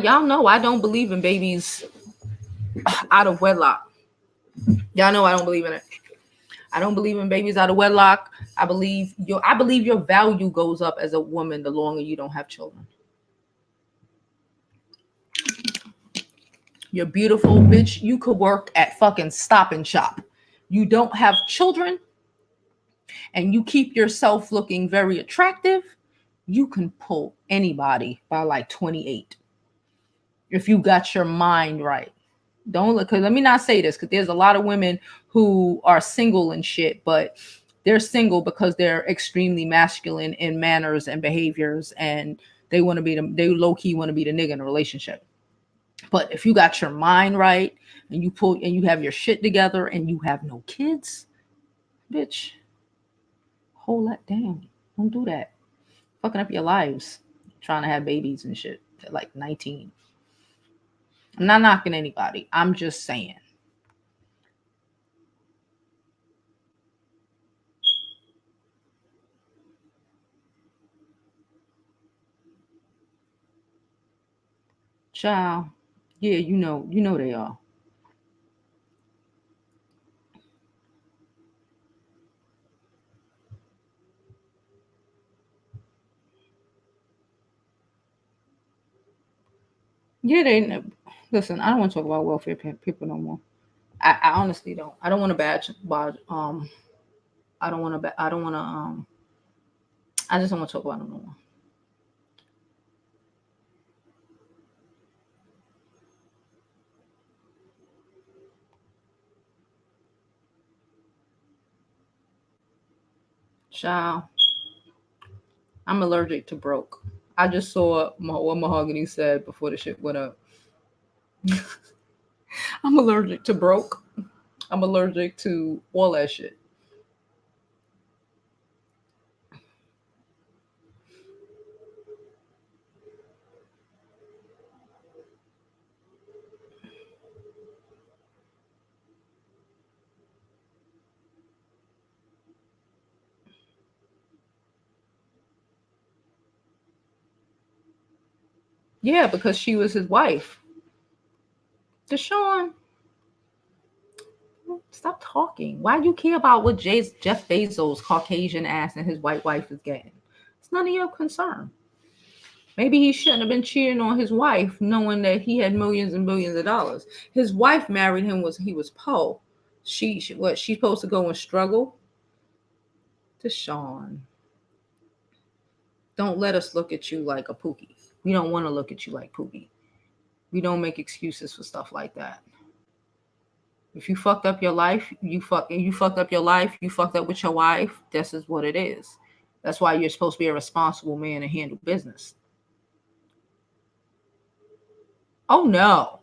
Y'all know I don't believe in babies out of wedlock. Y'all know I don't believe in it. I don't believe in babies out of wedlock. I believe your value goes up as a woman the longer you don't have children. You're beautiful, bitch. You could work at fucking Stop and Shop. You don't have children and you keep yourself looking very attractive. You can pull anybody by like 28 if you got your mind right. Don't look, because let me not say this, because there's a lot of women who are single and shit, but they're single because they're extremely masculine in manners and behaviors, and they low key want to be the nigga in a relationship. But if you got your mind right and you have your shit together and you have no kids, bitch, hold that down. Don't do that. Fucking up your lives trying to have babies and shit at like 19. I'm not knocking anybody. I'm just saying. Child. Yeah, you know they are. Yeah, they listen. I don't want to talk about welfare people no more. I honestly don't. I don't want to badge, but I don't want to. I don't want to. I just don't want to talk about them no more. Child, I'm allergic to broke. I just saw what Mahogany said before the shit went up. I'm allergic to broke. I'm allergic to all that shit. Yeah, because she was his wife. Deshaun, stop talking. Why do you care about what Jeff Bezos' Caucasian ass and his white wife is getting? It's none of your concern. Maybe he shouldn't have been cheating on his wife, knowing that he had millions and billions of dollars. His wife married him he was poor. What, she's supposed to go and struggle? Deshaun, don't let us look at you like a Pookie. We don't want to look at you like Pookie. We don't make excuses for stuff like that. If you fucked up your life, you fucked up your life, you fucked up with your wife, this is what it is. That's why you're supposed to be a responsible man and handle business. Oh no.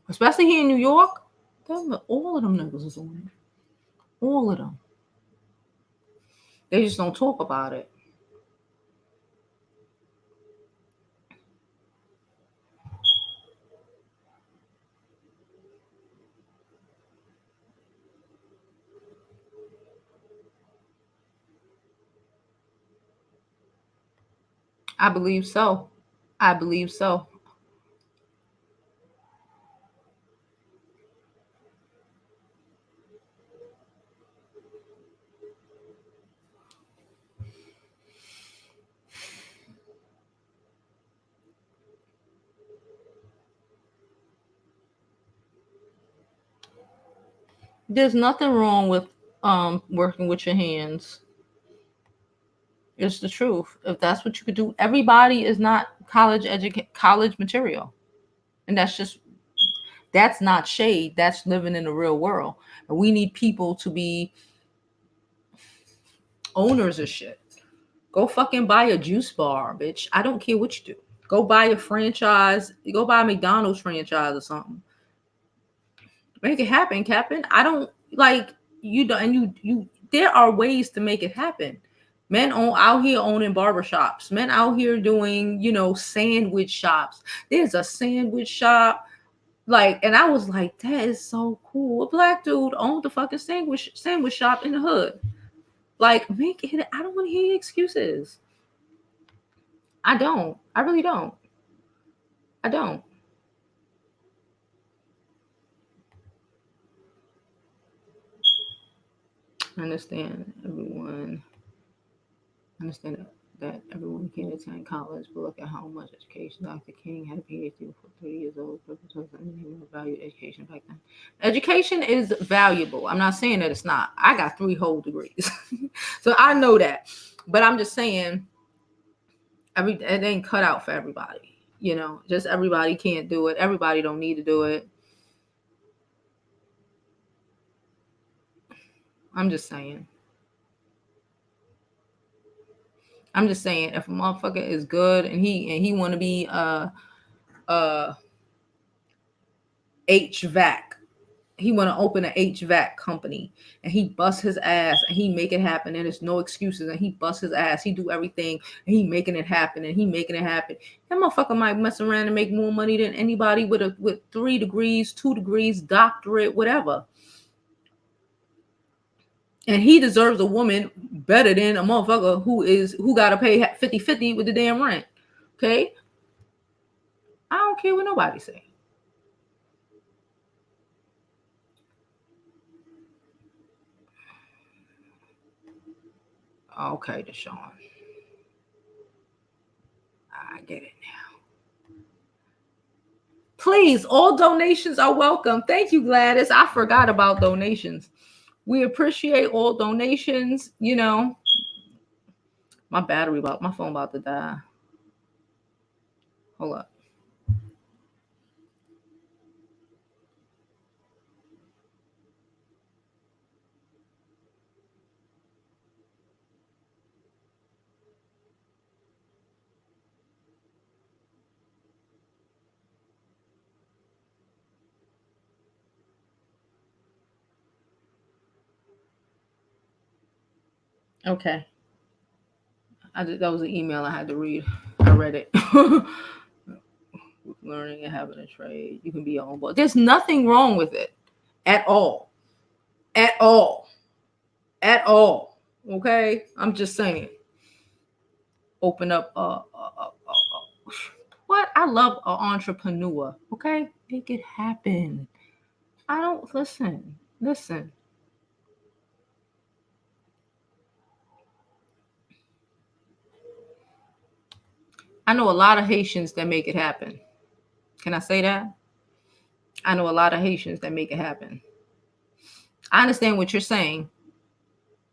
Especially here in New York, all of them niggas is on it. All of them. They just don't talk about it. I believe so. I believe so. There's nothing wrong with working with your hands. It's the truth. If that's what you could do, everybody is not college material. And that's not shade. That's living in the real world. And we need people to be owners of shit. Go fucking buy a juice bar, bitch. I don't care what you do. Go buy a franchise. Go buy a McDonald's franchise or something. Make it happen, Captain. I don't like you. And you. There are ways to make it happen. Men out here owning barbershops. Men out here doing, sandwich shops. There's a sandwich shop. And I was like, that is so cool. A black dude owned the fucking sandwich shop in the hood. Make it. I don't want to hear excuses. I don't. I really don't. I don't. I understand everyone. I understand that everyone can attend college, but look at how much education Dr. King had a PhD before 30 years old. He valued education back then. Education is valuable. I'm not saying that it's not. I got 3 whole degrees, so I know that. But I'm just saying, it ain't cut out for everybody. Just everybody can't do it. Everybody don't need to do it. I'm just saying. If a motherfucker is good and he want to be HVAC, he want to open an HVAC company and he bust his ass and he make it happen and there's no excuses and he bust his ass, he do everything and he making it happen. That motherfucker might mess around and make more money than anybody with 3 degrees, 2 degrees, doctorate, whatever. And he deserves a woman better than a motherfucker who got to pay 50-50 with the damn rent. Okay? I don't care what nobody say. Okay, Deshaun. I get it now. Please, all donations are welcome. Thank you, Gladys. I forgot about donations. We appreciate all donations. My phone about to die. Hold up. Okay. That was an email I had to read. I read it. Learning and having a trade. You can be your own boss. There's nothing wrong with it at all. At all. At all. Okay? I'm just saying. Open up what? I love an entrepreneur. Okay? Make it happen. I don't listen. I know a lot of Haitians that make it happen. Can I say that? I know a lot of Haitians that make it happen. I understand what you're saying,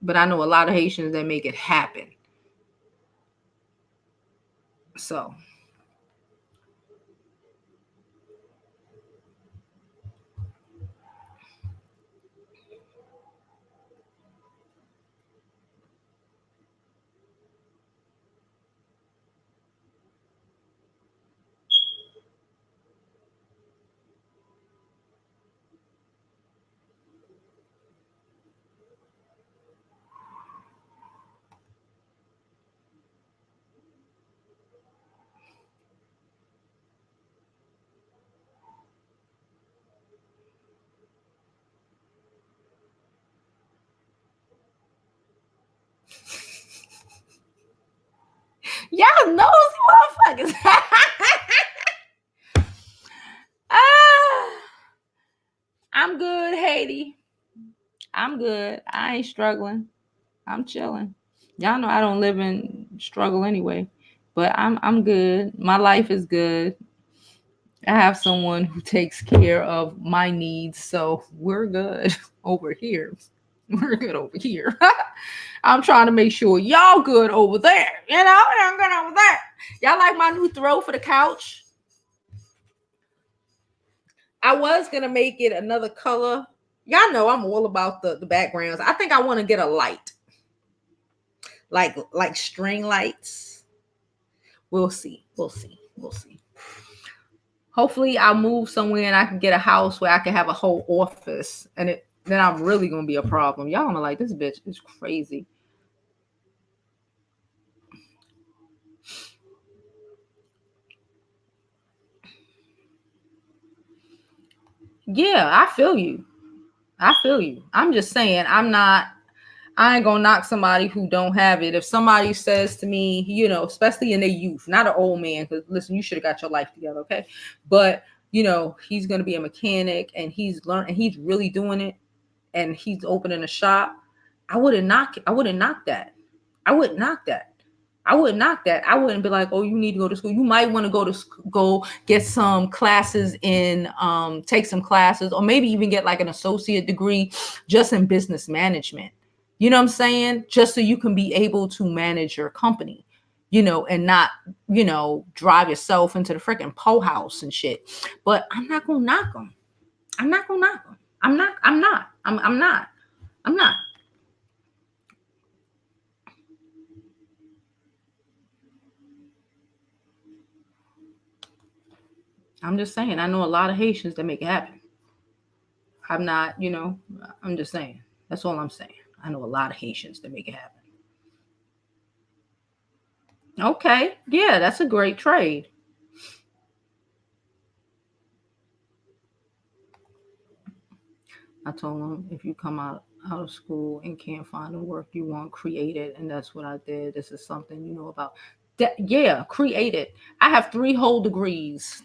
but I know a lot of Haitians that make it happen. So Y'all nosy motherfuckers. Ah, I'm good, Haiti. I'm good. I ain't struggling. I'm chilling. Y'all know I don't live in struggle anyway. But I'm good. My life is good. I have someone who takes care of my needs, so we're good over here. We're good over here. I'm trying to make sure y'all good over there. You know, I'm good over there. Y'all like my new throw for the couch? I was gonna make it another color. Y'all know I'm all about the backgrounds. I think I want to get a light, like string lights. We'll see. We'll see. We'll see. Hopefully, I'll move somewhere and I can get a house where I can have a whole office, and then I'm really gonna be a problem. Y'all gonna like this bitch is crazy. Yeah, I feel you. I feel you. I'm just saying, I ain't gonna knock somebody who don't have it. If somebody says to me, you know, especially in their youth, not an old man, because listen, you should have got your life together, okay? But you know, he's gonna be a mechanic and he's learned and he's really doing it and he's opening a shop. I wouldn't knock that. I wouldn't knock that. I wouldn't knock that. I wouldn't be like, oh, you need to go to school. You might want to go get some classes in, take some classes, or maybe even get like an associate degree just in business management. You know what I'm saying? Just so you can be able to manage your company, you know, and not, you know, drive yourself into the freaking po house and shit. But I'm not gonna knock them. I'm not gonna knock them. I'm not. I'm not. I'm not. I'm not. I'm just saying. I know a lot of Haitians that make it happen. I'm not, you know, I'm just saying. That's all I'm saying. I know a lot of Haitians that make it happen. Okay. Yeah, that's a great trade. I told them if you come out of school and can't find the work you want, create it. And that's what I did. This is something you know about. That, yeah, create it. I have 3 whole degrees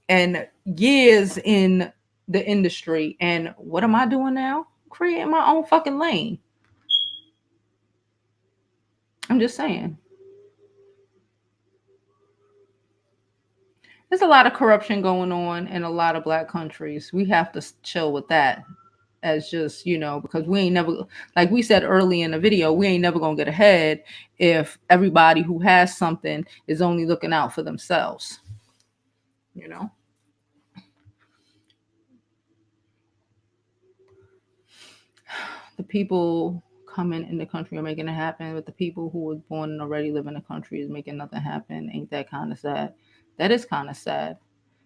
and years in the industry. And what am I doing now? Creating my own fucking lane. I'm just saying. There's a lot of corruption going on in a lot of black countries. We have to chill with that as just, you know, because we ain't never, like we said early in the video, we ain't never going to get ahead if everybody who has something is only looking out for themselves, you know? The people coming in the country are making it happen, but the people who was born and already live in the country is making nothing happen. Ain't that kind of sad? That is kind of sad.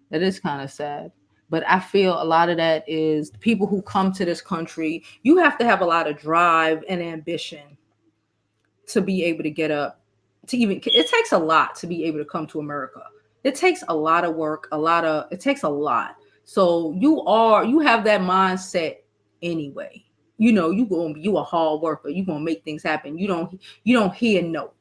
That is kind of sad. But I feel a lot of that is people who come to this country, you have to have a lot of drive and ambition to be able to get up, to even, it takes a lot to be able to come to America. It takes a lot of work, it takes a lot. So you have that mindset anyway. You know, you a hard worker. You gonna make things happen. You don't hear no,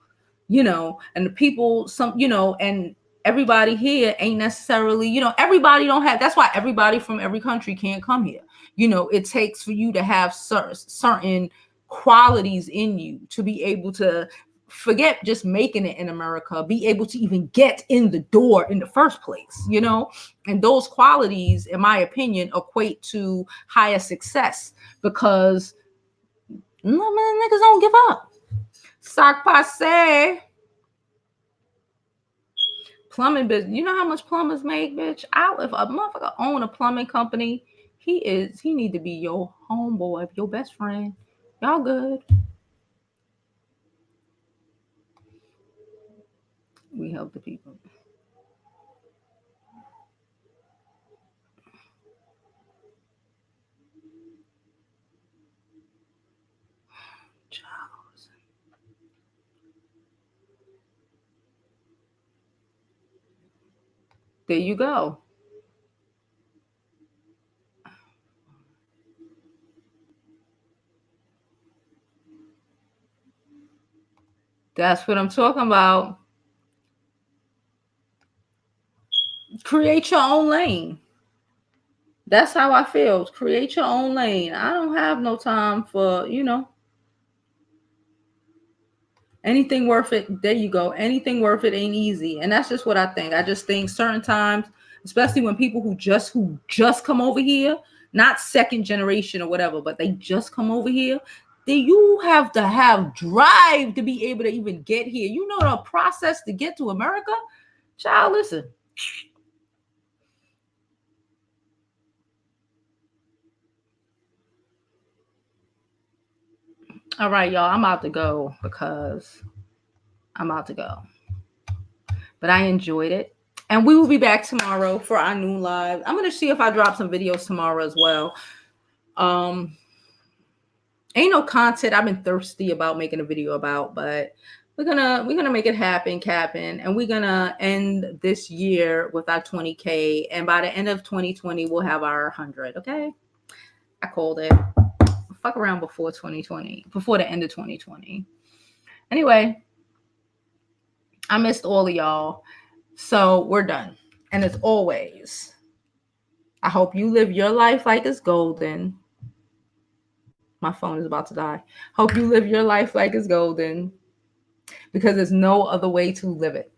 you know, and the people, some, you know, and everybody here ain't necessarily, you know, everybody don't have, that's why everybody from every country can't come here. You know, it takes for you to have certain qualities in you to be able to forget just making it in America, be able to even get in the door in the first place, you know, and those qualities, in my opinion, equate to higher success because no man, niggas don't give up. Sac passe. Plumbing business. You know how much plumbers make, bitch? If a motherfucker own a plumbing company, he need to be your homeboy, your best friend. Y'all good. We help the people. There you go. That's what I'm talking about. Create your own lane. That's how I feel. Create your own lane. I don't have no time for, anything worth it. There you go. Anything worth it ain't easy. And that's just what I think. I just think certain times, especially when people who just come over here, not second generation or whatever, but they just come over here, then you have to have drive to be able to even get here. You know the process to get to America? Child, listen. All right, y'all. I'm about to go because I'm about to go. But I enjoyed it. And we will be back tomorrow for our new live. I'm gonna see if I drop some videos tomorrow as well. Ain't no content I've been thirsty about making a video about, but we're gonna make it happen, Captain, and we're gonna end this year with our 20K, and by the end of 2020 we'll have our 100. Okay, I called it. Fuck around before 2020, before the end of 2020. Anyway, I missed all of y'all, so we're done. And as always, I hope you live your life like it's golden. My phone is about to die. Hope you live your life like it's golden, because there's no other way to live it.